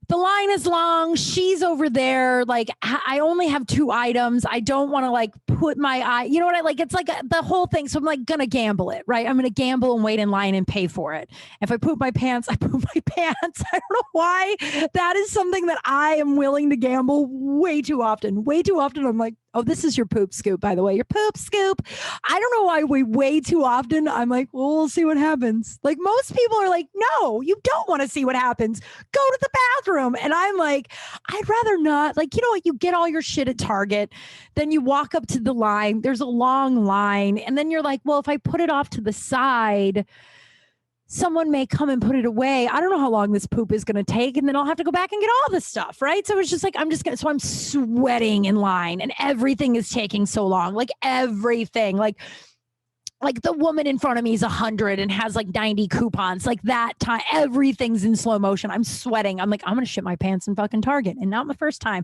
the line is long. She's over there. Like I only have 2 items. I don't want to like put my eye, you know what I like? It's like the whole thing. So I'm like going to gamble it, right? I'm going to gamble and wait in line and pay for it. If I poop my pants, I poop my pants. I don't know why. That is something that I am willing to gamble way too often. Way too often. I'm like, oh, this is your poop scoop, by the way. Your poop scoop. I don't know why we way too often. I'm like, well, we'll see what happens. Like most people are like, no, you don't want to see what happens. Go to the bathroom. And I'm like, I'd rather not. Like, you know what? You get all your shit at Target. Then you walk up to the line. There's a long line. And then you're like, well, if I put it off to the side, someone may come and put it away. I don't know how long this poop is going to take. And then I'll have to go back and get all this stuff. Right. So it's just like, so I'm sweating in line and everything is taking so long. Like everything, like the woman in front of me is 100 and has like 90 coupons. Like that time, everything's in slow motion. I'm sweating. I'm like, I'm going to shit my pants in fucking Target. And not my first time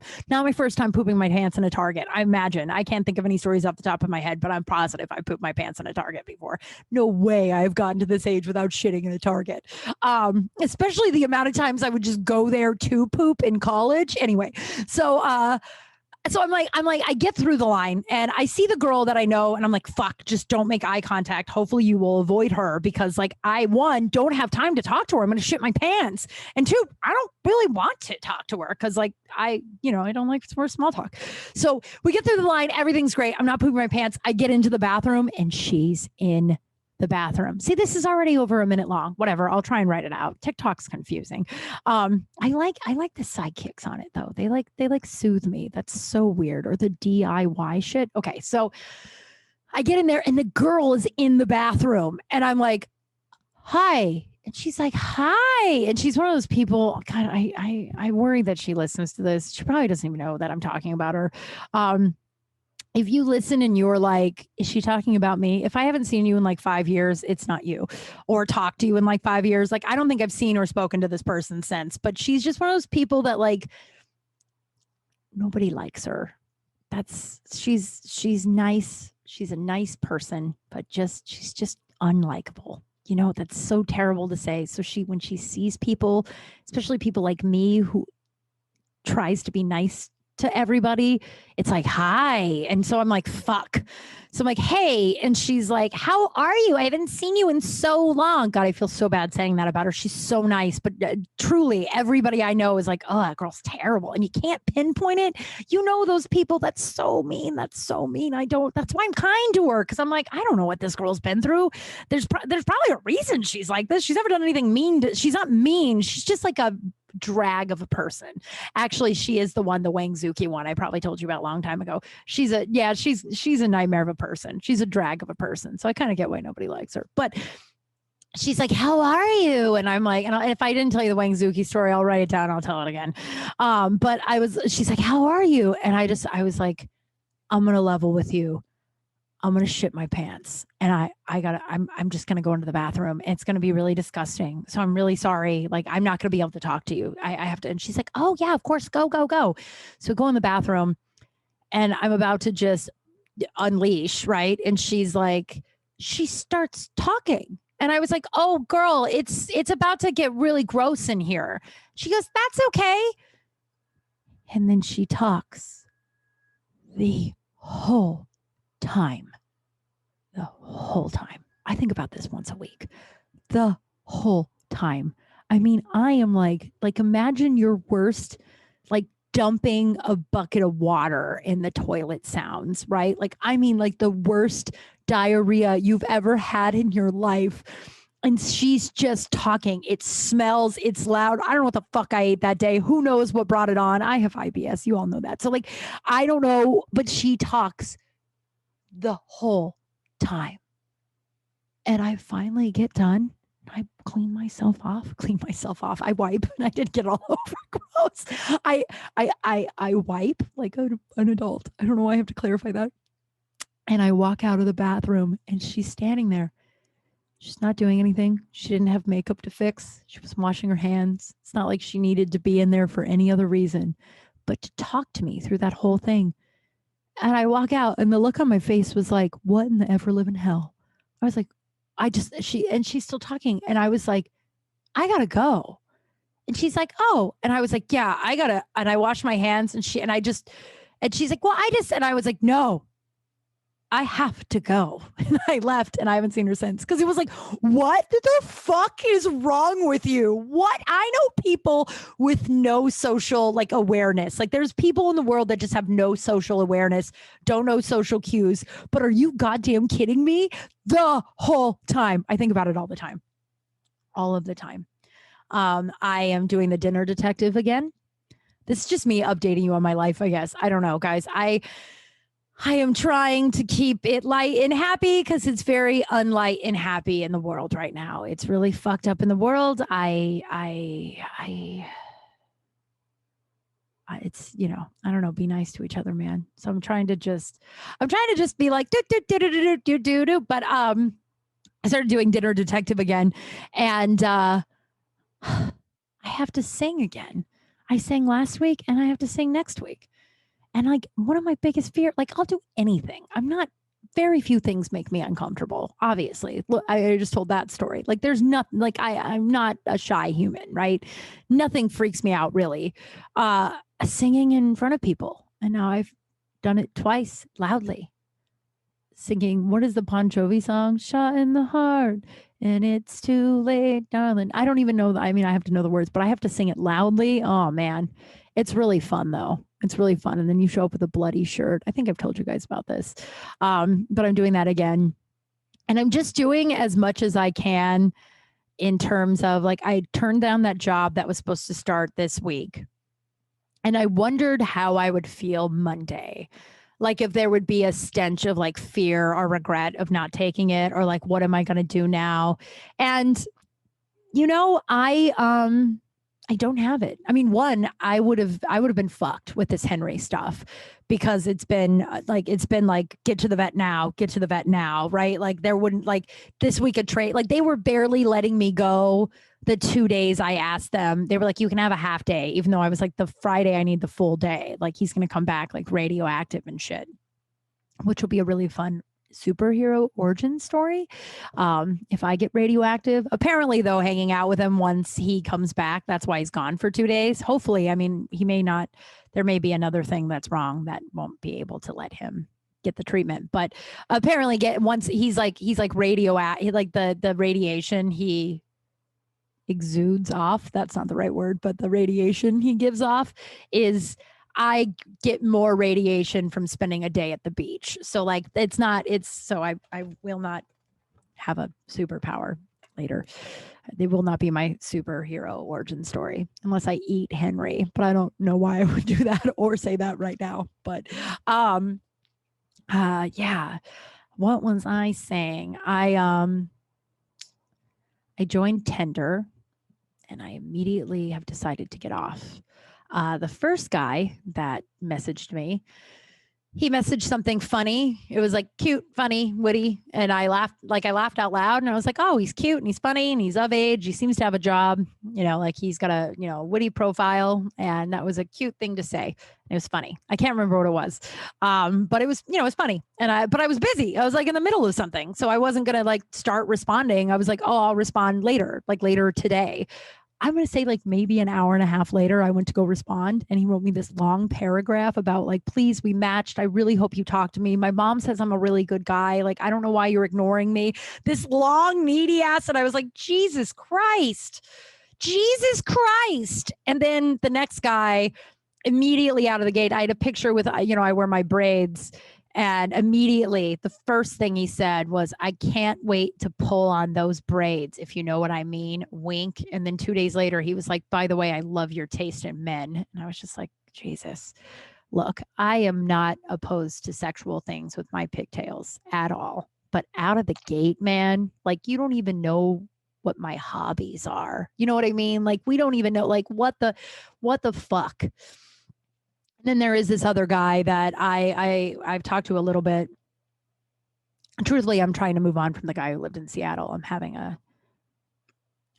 pooping my pants in a Target. I imagine. I can't think of any stories off the top of my head, but I'm positive I pooped my pants in a Target before. No way I've gotten to this age without shitting in a Target. Especially the amount of times I would just go there to poop in college. Anyway, so I'm like, I get through the line and I see the girl that I know and I'm like, fuck, just don't make eye contact. Hopefully you will avoid her because like one, don't have time to talk to her. I'm going to shit my pants. And 2, I don't really want to talk to her because like I don't like more small talk. So we get through the line. Everything's great. I'm not pooping my pants. I get into the bathroom and she's in the bathroom. See, this is already over a minute long. Whatever. I'll try and write it out. TikTok's confusing. I like the sidekicks on it though. They like soothe me. That's so weird. Or the DIY shit. Okay. So I get in there and the girl is in the bathroom and I'm like, hi. And she's like, hi. And she's one of those people, God, I worry that she listens to this. She probably doesn't even know that I'm talking about her. If you listen and you're like, is she talking about me? If I haven't seen you in like 5 years, it's not you. Or talked to you in like 5 years. Like, I don't think I've seen or spoken to this person since, but she's just one of those people that like, nobody likes her. She's nice. She's a nice person, but she's just unlikable. You know, that's so terrible to say. So when she sees people, especially people like me who tries to be nice to everybody, it's like, hi. And so I'm like, fuck. So I'm like, hey. And she's like, how are you? I haven't seen you in so long. God, I feel so bad saying that about her. She's so nice. But truly, everybody I know is like, oh, that girl's terrible. And you can't pinpoint it. You know, those people, that's so mean. That's so mean. That's why I'm kind to her. Cause I'm like, I don't know what this girl's been through. There's probably a reason she's like this. She's never done anything mean. She's not mean. She's just like a drag of a person. Actually, she is the Wang Zuki one I probably told you about a long time ago. She's a nightmare of a person. She's a drag of a person. So I kind of get why nobody likes her. But she's like, how are you? And I'm like, and if I didn't tell you the Wang Zuki story, I'll write it down. I'll tell it again. But she's like, how are you? And I was like, I'm going to level with you. I'm going to shit my pants and I'm just going to go into the bathroom. It's going to be really disgusting. So I'm really sorry. Like, I'm not going to be able to talk to you. I have to. And she's like, oh yeah, of course. Go, go, go. So go in the bathroom and I'm about to just unleash. Right. And she's like, she starts talking. And I was like, oh girl, it's about to get really gross in here. She goes, that's okay. And then she talks the whole time. The whole time. I think about this once a week. The whole time. I mean, I am like imagine your worst, like dumping a bucket of water in the toilet sounds, right? Like, I mean, like the worst diarrhea you've ever had in your life. And she's just talking. It smells, it's loud. I don't know what the fuck I ate that day. Who knows what brought it on? I have IBS. You all know that. So, like, I don't know, but she talks the whole time. And I finally get done. I clean myself off. I wipe, and I did get all over. Gross. I wipe like an adult. I don't know why I have to clarify that. And I walk out of the bathroom, and she's standing there. She's not doing anything. She didn't have makeup to fix. She was washing her hands. It's not like she needed to be in there for any other reason, but to talk to me through that whole thing. And I walk out, and the look on my face was like, what in the ever living hell? I was like, she's still talking. And I was like, I gotta go. And she's like, oh, and I was like, yeah, I gotta, and I washed my hands and she's like, well, and I was like, no, I have to go. And I left and I haven't seen her since. Cause it was like, what the fuck is wrong with you? What? I know people with no social like awareness. Like there's people in the world that just have no social awareness, don't know social cues. But are you goddamn kidding me? The whole time. I think about it all the time. All of the time. I am doing the dinner detective again. This is just me updating you on my life, I guess. I don't know, guys. I am trying to keep it light and happy because it's very unlight and happy in the world right now. It's really fucked up in the world. It's, you know, I don't know, be nice to each other, man. So I'm trying to just be like, do. But I started doing dinner detective again. And I have to sing again. I sang last week and I have to sing next week. And like one of my biggest fears, like I'll do anything. Very few things make me uncomfortable. Obviously, look, I just told that story. Like there's nothing, like I'm not a shy human, right? Nothing freaks me out really. Singing in front of people. And now I've done it twice loudly. Singing, what is the Bon Jovi song? Shot in the heart and it's too late, darling. I don't even know. I mean, I have to know the words, but I have to sing it loudly. Oh man, it's really fun though. It's really fun. And then you show up with a bloody shirt. I think I've told you guys about this. But I'm doing that again. And I'm just doing as much as I can in terms of like, I turned down that job that was supposed to start this week. And I wondered how I would feel Monday. Like if there would be a stench of like fear or regret of not taking it, or like, what am I going to do now? And, you know, I don't have it. I mean, one, I would have been fucked with this Henry stuff because it's been like get to the vet now, right? Like there wouldn't like this week of trade, like they were barely letting me go the 2 days I asked them. They were like, you can have a half day, even though I was like, the Friday I need the full day. Like he's going to come back like radioactive and shit, which will be a really fun superhero origin story. If I get radioactive, apparently though, hanging out with him once he comes back, that's why he's gone for 2 days. Hopefully, I mean, he may not, there may be another thing that's wrong that won't be able to let him get the treatment. But apparently once he's like radioactive, like the radiation he exudes off, that's not the right word, but the radiation he gives off is, I get more radiation from spending a day at the beach. So like so I will not have a superpower later. They will not be my superhero origin story unless I eat Henry, but I don't know why I would do that or say that right now. But yeah. What was I saying? I joined Tinder and I immediately have decided to get off. The first guy that messaged me he messaged something funny. It was like cute, funny, witty. And I laughed out loud and I was like, oh, he's cute and he's funny and he's of age. He seems to have a job, like he's got a, witty profile. And that was a cute thing to say. It was funny. I can't remember what it was. But it was, it was funny. But I was busy. I was like in the middle of something. So I wasn't going to like start responding. I was like, oh, I'll respond later, like later today. I'm going to say like maybe an hour and a half later, I went to go respond and he wrote me this long paragraph about like, please, we matched. I really hope you talk to me. My mom says I'm a really good guy. Like, I don't know why you're ignoring me. This long, needy ass. And I was like, Jesus Christ. And then the next guy immediately out of the gate, I had a picture with, I wear my braids. And immediately, the first thing he said was, I can't wait to pull on those braids, if you know what I mean. Wink. And then 2 days later, he was like, by the way, I love your taste in men. And I was just like, Jesus, look, I am not opposed to sexual things with my pigtails at all. But out of the gate, man, like you don't even know what my hobbies are. You know what I mean? Like we don't even know, like what the fuck? And then there is this other guy that I've talked to a little bit. Truthfully, I'm trying to move on from the guy who lived in Seattle. I'm having a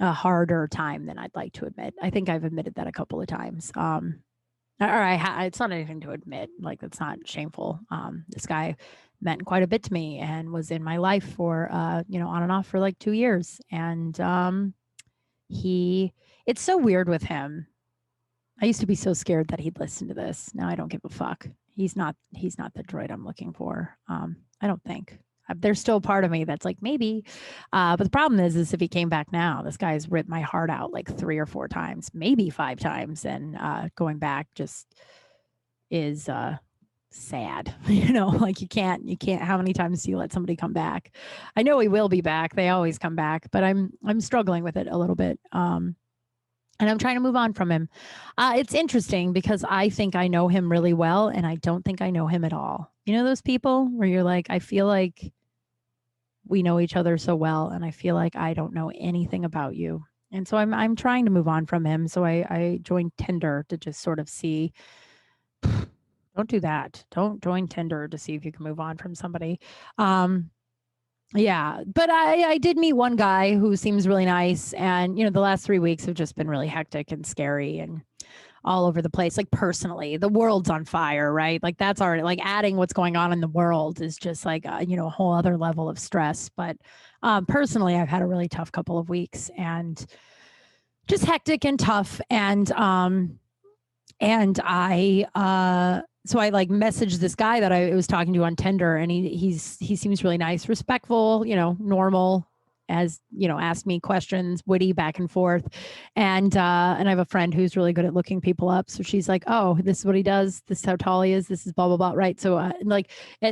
harder time than I'd like to admit. I think I've admitted that a couple of times. It's not anything to admit. Like it's not shameful. This guy meant quite a bit to me and was in my life for on and off for like 2 years. And it's so weird with him. I used to be so scared that he'd listen to this. Now I don't give a fuck. He's not the droid I'm looking for. I don't think. There's still a part of me that's like, maybe. But the problem is if he came back now, this guy's ripped my heart out like 3 or 4 times, maybe 5 times. And going back just is sad. Like you can't, how many times do you let somebody come back? I know he will be back. They always come back, but I'm struggling with it a little bit. And I'm trying to move on from him. It's interesting because I think I know him really well and I don't think I know him at all. You know those people where you're like, I feel like we know each other so well and I feel like I don't know anything about you. And so I'm trying to move on from him. So I joined Tinder to just sort of see. Don't do that. Don't join Tinder to see if you can move on from somebody. Yeah, but I did meet one guy who seems really nice. And, the last 3 weeks have just been really hectic and scary and all over the place. Like personally, the world's on fire, right? Like that's already like adding what's going on in the world is just like, a whole other level of stress. But personally, I've had a really tough couple of weeks and just hectic and tough. So I like messaged this guy that I was talking to on Tinder and he seems really nice, respectful, normal, as, asked me questions, witty, back and forth. And I have a friend who's really good at looking people up. So she's like, oh, this is what he does. This is how tall he is. This is blah, blah, blah. Right. So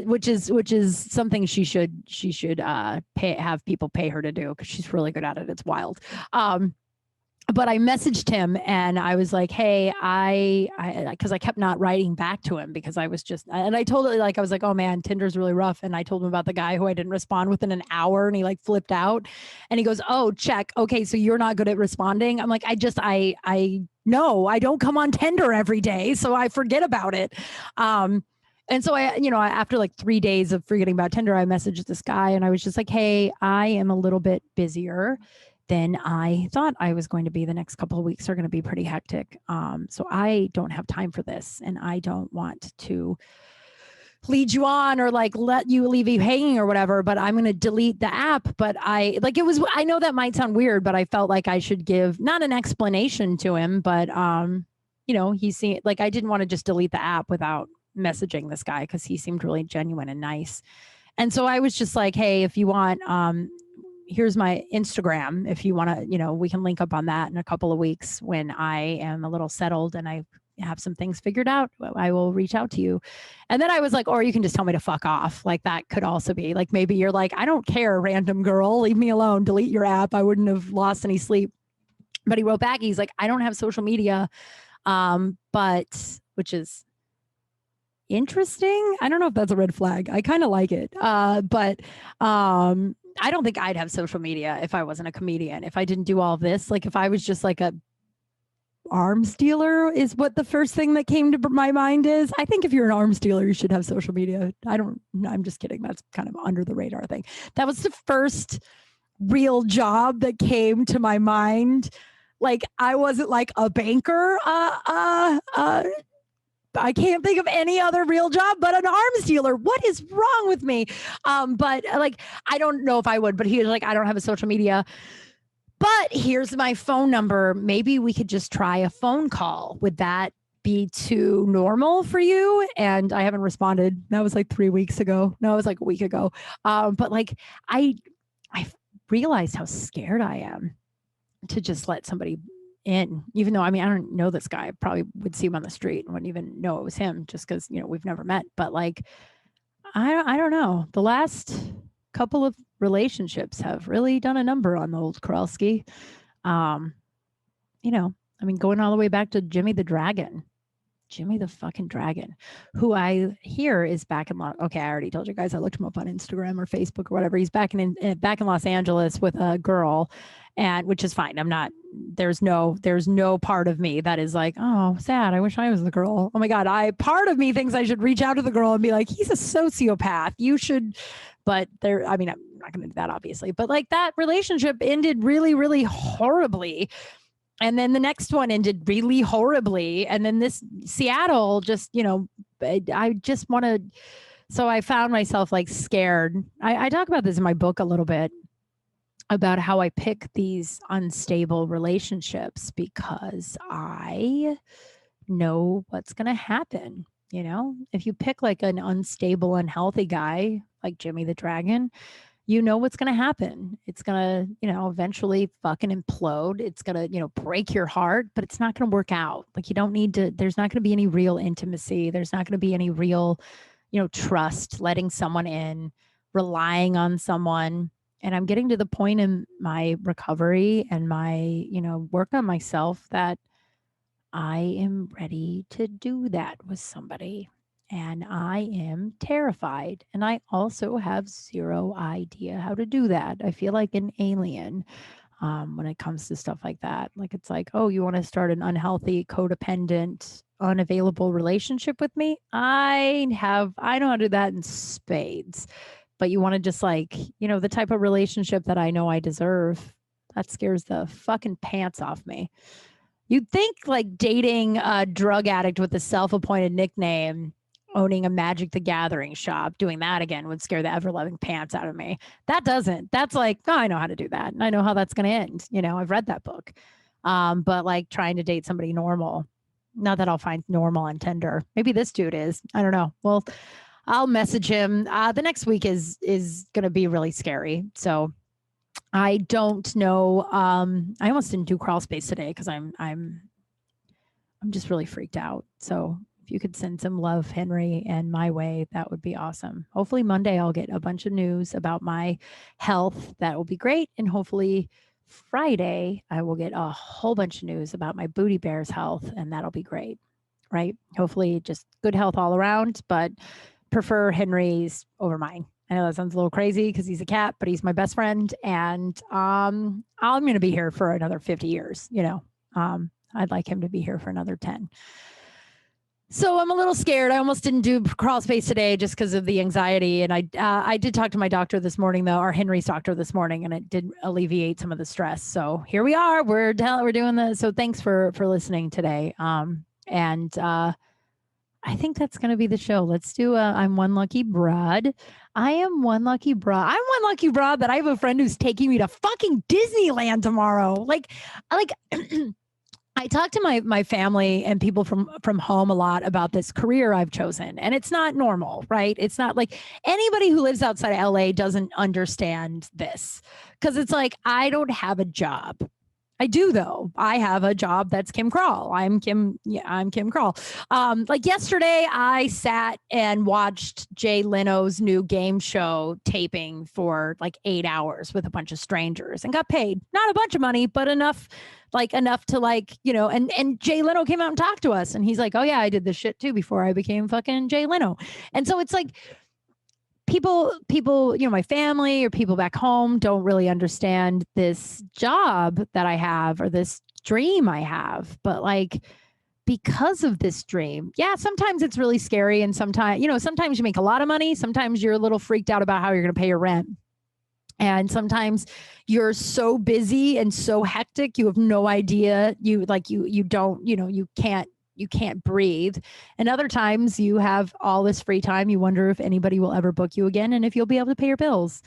which is something she should have people pay her to do because she's really good at it. It's wild. But I messaged him and I was like, hey, because I kept not writing back to him because I was just, and I told it I was like, oh man, Tinder's really rough. And I told him about the guy who I didn't respond within an hour and he like flipped out and he goes, oh, check. Okay. So you're not good at responding. I'm like, I know I don't come on Tinder every day. So I forget about it. And so after like 3 days of forgetting about Tinder, I messaged this guy and I was just like, hey, I am a little bit busier than I thought I was going to be. The next couple of weeks are going to be pretty hectic. So I don't have time for this and I don't want to lead you on or like leave you hanging or whatever, but I'm going to delete the app. But I know that might sound weird, but I felt like I should give not an explanation to him, but he's seen like, I didn't want to just delete the app without messaging this guy because he seemed really genuine and nice. And so I was just like, hey, if you want, here's my Instagram. If you want to, we can link up on that in a couple of weeks when I am a little settled and I have some things figured out, I will reach out to you. And then I was like, or you can just tell me to fuck off. Like that could also be like, maybe you're like, I don't care, random girl, leave me alone, delete your app. I wouldn't have lost any sleep. But he wrote back, he's like, I don't have social media, which is interesting. I don't know if that's a red flag. I kind of like it. But I don't think I'd have social media if I wasn't a comedian. If I didn't do all of this, like if I was just like a arms dealer is what the first thing that came to my mind is. I think if you're an arms dealer, you should have social media. I'm just kidding. That's kind of under the radar thing. That was the first real job that came to my mind. Like, I wasn't like a banker. I can't think of any other real job but an arms dealer. What is wrong with me? But like, I don't know if I would, but he was like, I don't have a social media, but here's my phone number. Maybe we could just try a phone call. Would that be too normal for you? And I haven't responded. That was like 3 weeks ago. No, it was like a week ago. But like, I realized how scared I am to just let somebody in, even though, I mean, I don't know this guy. I probably would see him on the street and wouldn't even know it was him just because, you know, we've never met. But like, I don't know. The last couple of relationships have really done a number on the old Kralski. You know, I mean, going all the way back to Jimmy the fucking Dragon, who I hear is back in okay, I already told you guys I looked him up on Instagram or Facebook or whatever. He's back in Los Angeles with a girl, and which is fine. There's no part of me that is like, oh, sad. I wish I was the girl. Oh my God. Part of me thinks I should reach out to the girl and be like, he's a sociopath. You should, but I mean, I'm not going to do that obviously, but like that relationship ended really, really horribly. And then the next one ended really horribly. And then this Seattle just, you know, I just want to, so I found myself like scared. I talk about this in my book a little bit about how I pick these unstable relationships because I know what's going to happen. You know, if you pick like an unstable, unhealthy guy like Jimmy the Dragon, you know what's going to happen. It's going to, you know, eventually fucking implode. It's going to, you know, break your heart, but it's not going to work out. Like you don't need to, there's not going to be any real intimacy. There's not going to be any real, you know, trust, letting someone in, relying on someone. And I'm getting to the point in my recovery and my, you know, work on myself that I am ready to do that with somebody. And I am terrified. And I also have zero idea how to do that. I feel like an alien when it comes to stuff like that. Like, it's like, oh, you want to start an unhealthy, codependent, unavailable relationship with me? I know how to do that in spades. But you want to just like, you know, the type of relationship that I know I deserve, that scares the fucking pants off me. You'd think like dating a drug addict with a self-appointed nickname, owning a Magic the Gathering shop, doing that again would scare the ever-loving pants out of me. That doesn't. That's like, oh, I know how to do that. And I know how that's going to end. You know, I've read that book. But like trying to date somebody normal, not that I'll find normal on Tinder. Maybe this dude is. I don't know. Well, I'll message him. The next week is going to be really scary. So I don't know. I almost didn't do crawl space today because I'm just really freaked out. So if you could send some love, Henry, and my way, that would be awesome. Hopefully Monday I'll get a bunch of news about my health. That will be great. And hopefully Friday I will get a whole bunch of news about my booty bear's health, and that'll be great. Right? Hopefully just good health all around, but prefer Henry's over mine. I know that sounds a little crazy because he's a cat, but he's my best friend. And I'm going to be here for another 50 years. You know, I'd like him to be here for another 10. So I'm a little scared. I almost didn't do crawl space today just because of the anxiety. And I did talk to my doctor this morning, though, our Henry's doctor this morning, and it did alleviate some of the stress. So here we are. We're doing this. So thanks for listening today. I think that's going to be the show. Let's do I'm one lucky broad. I am one lucky broad. I'm one lucky broad that I have a friend who's taking me to fucking Disneyland tomorrow. Like I talk to my family and people from home a lot about this career I've chosen, and it's not normal, right? It's not like anybody who lives outside of LA doesn't understand this because it's like, I don't have a job. I do, though. I have a job that's Kim Kral. I'm Kim Kral. Like yesterday, I sat and watched Jay Leno's new game show taping for like 8 hours with a bunch of strangers and got paid. Not a bunch of money, but enough to like, you know, and Jay Leno came out and talked to us. And he's like, oh, yeah, I did this shit, too, before I became fucking Jay Leno. And so it's like, people, my family or people back home don't really understand this job that I have or this dream I have. But like, because of this dream, yeah, sometimes it's really scary. And sometimes you make a lot of money. Sometimes you're a little freaked out about how you're going to pay your rent. And sometimes you're so busy and so hectic, you have no idea. You don't, you can't breathe. And other times you have all this free time. You wonder if anybody will ever book you again and if you'll be able to pay your bills.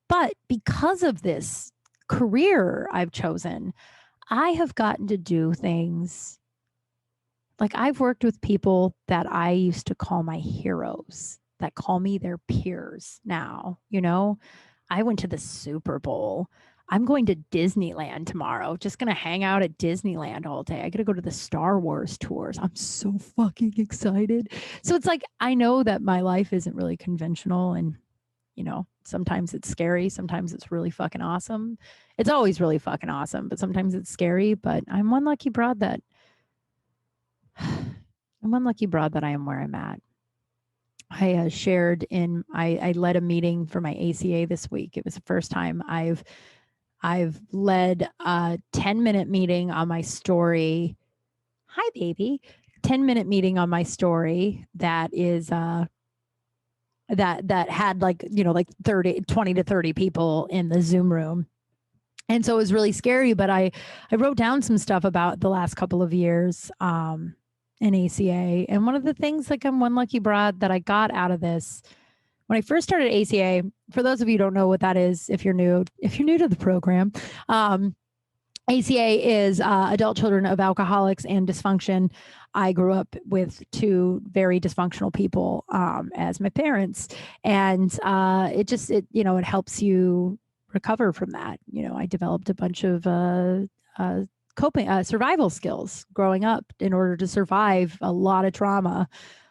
But because of this career I've chosen, I have gotten to do things like I've worked with people that I used to call my heroes that call me their peers now, I went to the Super Bowl. I'm going to Disneyland tomorrow. Just going to hang out at Disneyland all day. I got to go to the Star Wars tours. I'm so fucking excited. So it's like, I know that my life isn't really conventional and, sometimes it's scary. Sometimes it's really fucking awesome. It's always really fucking awesome, but sometimes it's scary. But I'm one lucky broad that I am where I'm at. I shared I led a meeting for my ACA this week. It was the first time I've led a 10-minute meeting on my story. Hi, baby. 10-minute meeting on my story that is that had like 20 to 30 people in the Zoom room. And so it was really scary, but I wrote down some stuff about the last couple of years in ACA. And one of the things, like, I'm one lucky broad that I got out of this when I first started ACA, for those of you who don't know what that is, if you're new to the program, ACA is adult children of alcoholics and dysfunction. I grew up with two very dysfunctional people as my parents, and it helps you recover from that. I developed a bunch of coping survival skills growing up in order to survive a lot of trauma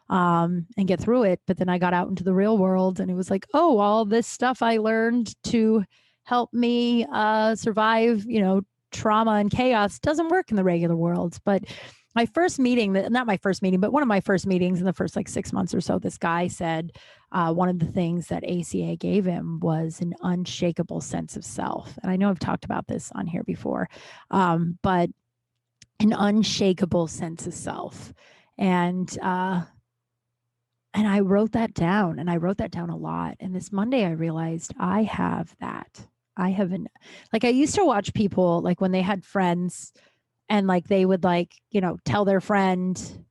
and get through it. But then I got out into the real world and it was like, oh, all this stuff I learned to help me survive, trauma and chaos doesn't work in the regular world. But my first meeting, not my first meeting, but one of my first meetings in the first 6 months or so, this guy said one of the things that ACA gave him was an unshakable sense of self. And I know I've talked about this on here before, but an unshakable sense of self. And I wrote that down, and I wrote that down a lot. And this Monday I realized I have that. I haven't, like, I used to watch people, like, when they had friends and like they would tell their friend,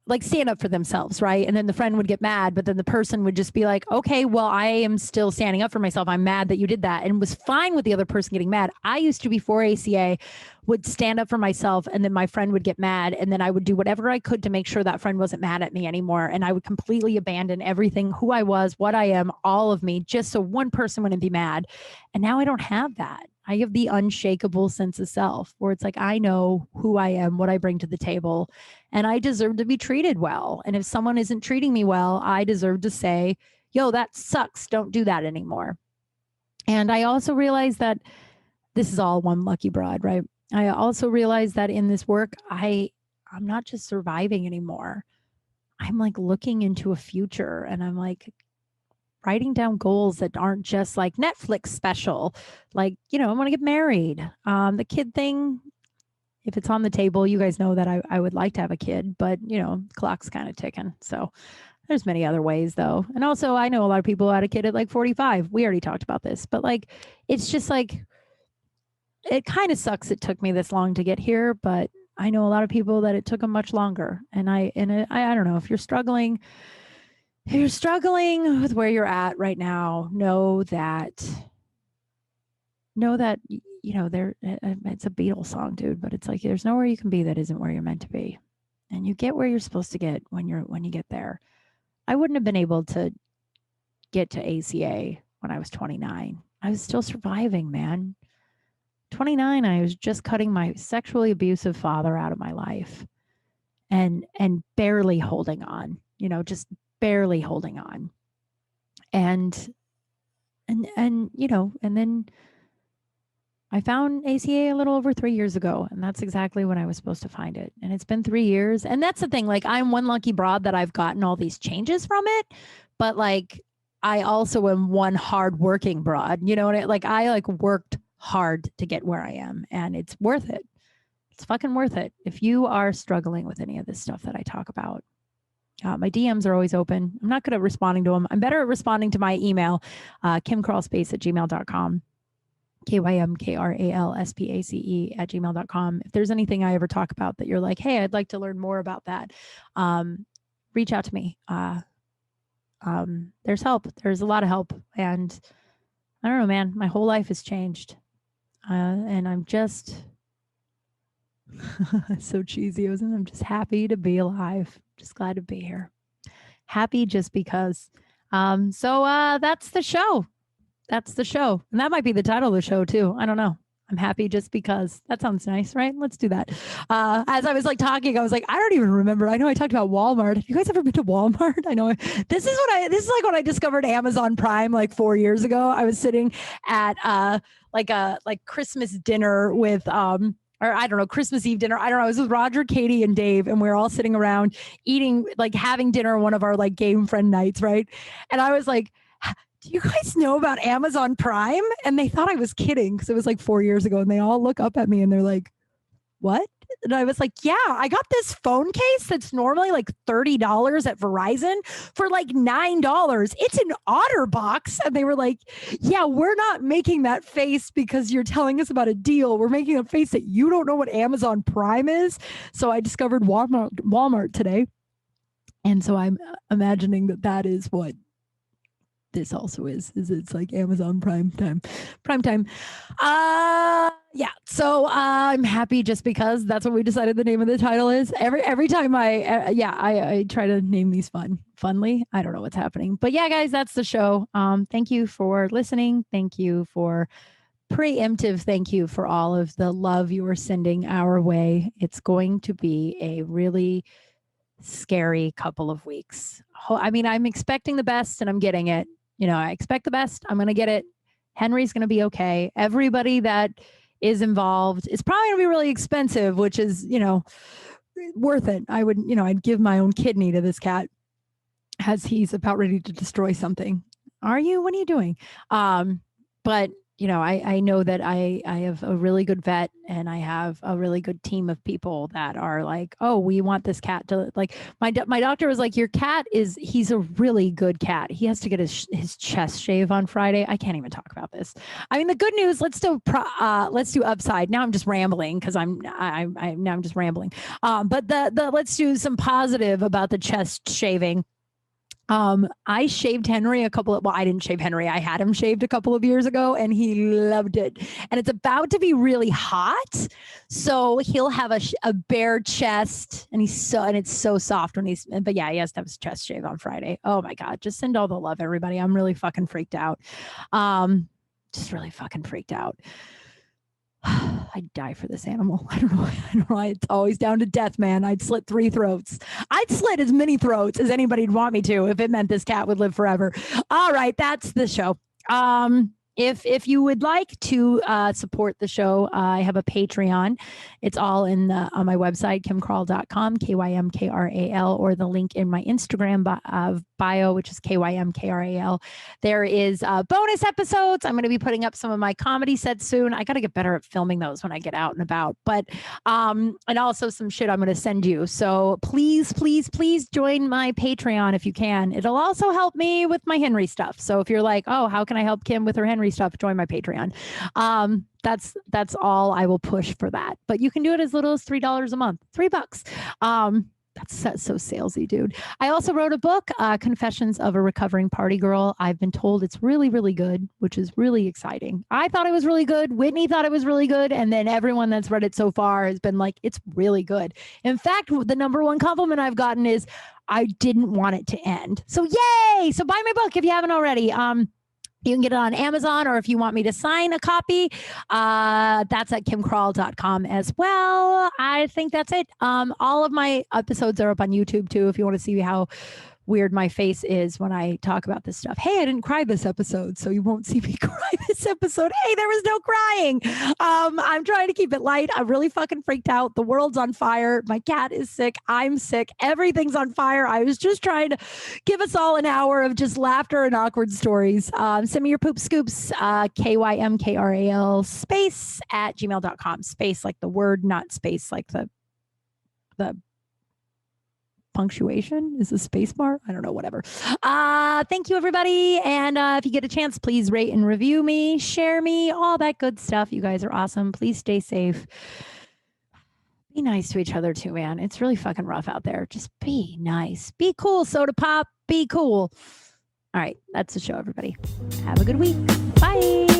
like, stand up for themselves, right? And then the friend would get mad, but then the person would just be like, okay, well, I am still standing up for myself. I'm mad that you did that, and was fine with the other person getting mad. I used to, before ACA, would stand up for myself, and then my friend would get mad, and then I would do whatever I could to make sure that friend wasn't mad at me anymore. And I would completely abandon everything, who I was, what I am, all of me, just so one person wouldn't be mad. And now I don't have that. I have the unshakable sense of self, where it's like, I know who I am, what I bring to the table, and I deserve to be treated well. And if someone isn't treating me well, I deserve to say, yo, that sucks. Don't do that anymore. And I also realized that this is all one lucky broad, right? I also realized that in this work, I'm not just surviving anymore. I'm like looking into a future, and I'm like writing down goals that aren't just like Netflix special. Like, I want to get married. The kid thing, if it's on the table, you guys know that I would like to have a kid, but clock's kind of ticking. So there's many other ways though. And also I know a lot of people who had a kid at like 45. We already talked about this, but like, it's just like, it kind of sucks it took me this long to get here, but I know a lot of people that it took them much longer. And I don't know, if you're struggling with where you're at right now, know that there, it's a Beatles song, dude, but it's like, there's nowhere you can be that isn't where you're meant to be. And you get where you're supposed to get when you get there. I wouldn't have been able to get to ACA when I was 29. I was still surviving, man. 29, I was just cutting my sexually abusive father out of my life and barely holding on, just barely holding on. And then I found ACA a little over 3 years ago, and that's exactly when I was supposed to find it. And it's been 3 years. And that's the thing, like, I'm one lucky broad that I've gotten all these changes from it, but like, I also am one hardworking broad. You know what I worked hard to get where I am, and it's worth it. It's fucking worth it. If you are struggling with any of this stuff that I talk about, my DMs are always open. I'm not good at responding to them. I'm better at responding to my email, kimkralspace@gmail.com. KYMKRALSPACE@gmail.com. If there's anything I ever talk about that you're like, hey, I'd like to learn more about that, reach out to me. There's help. There's a lot of help. And I don't know, man, my whole life has changed. And I'm just so cheesy. I'm just happy to be alive. Just glad to be here. Happy just because. So that's the show. That's the show. And that might be the title of the show too. I don't know. I'm happy just because. That sounds nice, right? Let's do that. As I was talking, I was like, I don't even remember. I know I talked about Walmart. Have you guys ever been to Walmart? I know this is like when I discovered Amazon Prime like 4 years ago. I was sitting at like Christmas dinner with or I don't know, Christmas Eve dinner. I don't know. I was with Roger, Katie, and Dave, and we were all sitting around eating, having dinner one of our game friend nights, right? And I was like, do you guys know about Amazon Prime? And they thought I was kidding because it was 4 years ago. And they all look up at me and they're like, what? And I was like, yeah, I got this phone case that's normally $30 at Verizon for $9. It's an OtterBox. And they were like, yeah, we're not making that face because you're telling us about a deal. We're making a face that you don't know what Amazon Prime is. So I discovered Walmart today. And so I'm imagining that is what this also is it's Amazon Prime time. Yeah. So I'm happy just because that's what we decided the name of the title is. Every time I try to name these funly. I don't know what's happening, but yeah, guys, that's the show. Thank you for listening. Thank you for preemptive. Thank you for all of the love you are sending our way. It's going to be a really scary couple of weeks. I mean, I'm expecting the best and I'm getting it. I expect the best. I'm going to get it. Henry's going to be okay. Everybody that is involved, it's probably going to be really expensive, which is, worth it. I would, I'd give my own kidney to this cat as he's about ready to destroy something. Are you? What are you doing? But I know that I have a really good vet and I have a really good team of people that are like, oh, we want this cat to my doctor was like, your cat he's a really good cat. He has to get his chest shave on Friday. I can't even talk about this. I mean, the good news, let's do upside. Now I'm just rambling because I'm just rambling. But the let's do some positive about the chest shaving. I shaved Henry I didn't shave Henry. I had him shaved a couple of years ago and he loved it. And it's about to be really hot. So he'll have a bare chest and it's so soft but yeah, he has to have his chest shaved on Friday. Oh my God. Just send all the love, everybody. I'm really fucking freaked out. Just really fucking freaked out. I'd die for this animal. I don't know why it's always down to death, man. I'd slit 3 throats. I'd slit as many throats as anybody'd want me to if it meant this cat would live forever. All right, that's the show. If you would like to support the show, I have a Patreon. It's all on my website, kimkral.com, KYMKRAL, or the link in my Instagram bio, which is KYMKRAL. There is bonus episodes. I'm going to be putting up some of my comedy sets soon. I got to get better at filming those when I get out and about. But and also some shit I'm going to send you. So please, please, please join my Patreon if you can. It'll also help me with my Henry stuff. So if you're like, oh, how can I help Kim with her Henry stuff, join my Patreon. That's all I will push for that, but you can do it as little as $3 a month, $3. That's so salesy, dude. I also wrote a book, Confessions of a Recovering Party Girl. I've been told it's really, really good, which is really exciting. I thought it was really good. Whitney thought it was really good. And then everyone that's read it so far has been like, it's really good. In fact, the number one compliment I've gotten is I didn't want it to end. So yay. So buy my book if you haven't already. You can get it on Amazon, or if you want me to sign a copy, that's at kimkral.com as well. I think that's it. All of my episodes are up on YouTube too, if you want to see how weird my face is when I talk about this stuff. Hey, I didn't cry this episode, so you won't see me cry this episode. Hey, there was no crying. I'm trying to keep it light. I'm really fucking freaked out. The world's on fire. My cat is sick. I'm sick. Everything's on fire. I was just trying to give us all an hour of just laughter and awkward stories. Send me your poop scoops, KYMKRAL space at gmail.com. Space like the word, not space like the punctuation is a space bar. I don't know, whatever. Thank you, everybody. And if you get a chance, please rate and review me, share me, all that good stuff. You guys are awesome. Please stay safe. Be nice to each other too, man. It's really fucking rough out there. Just be nice. Be cool, soda pop. Be cool. All right. That's the show, everybody. Have a good week. Bye.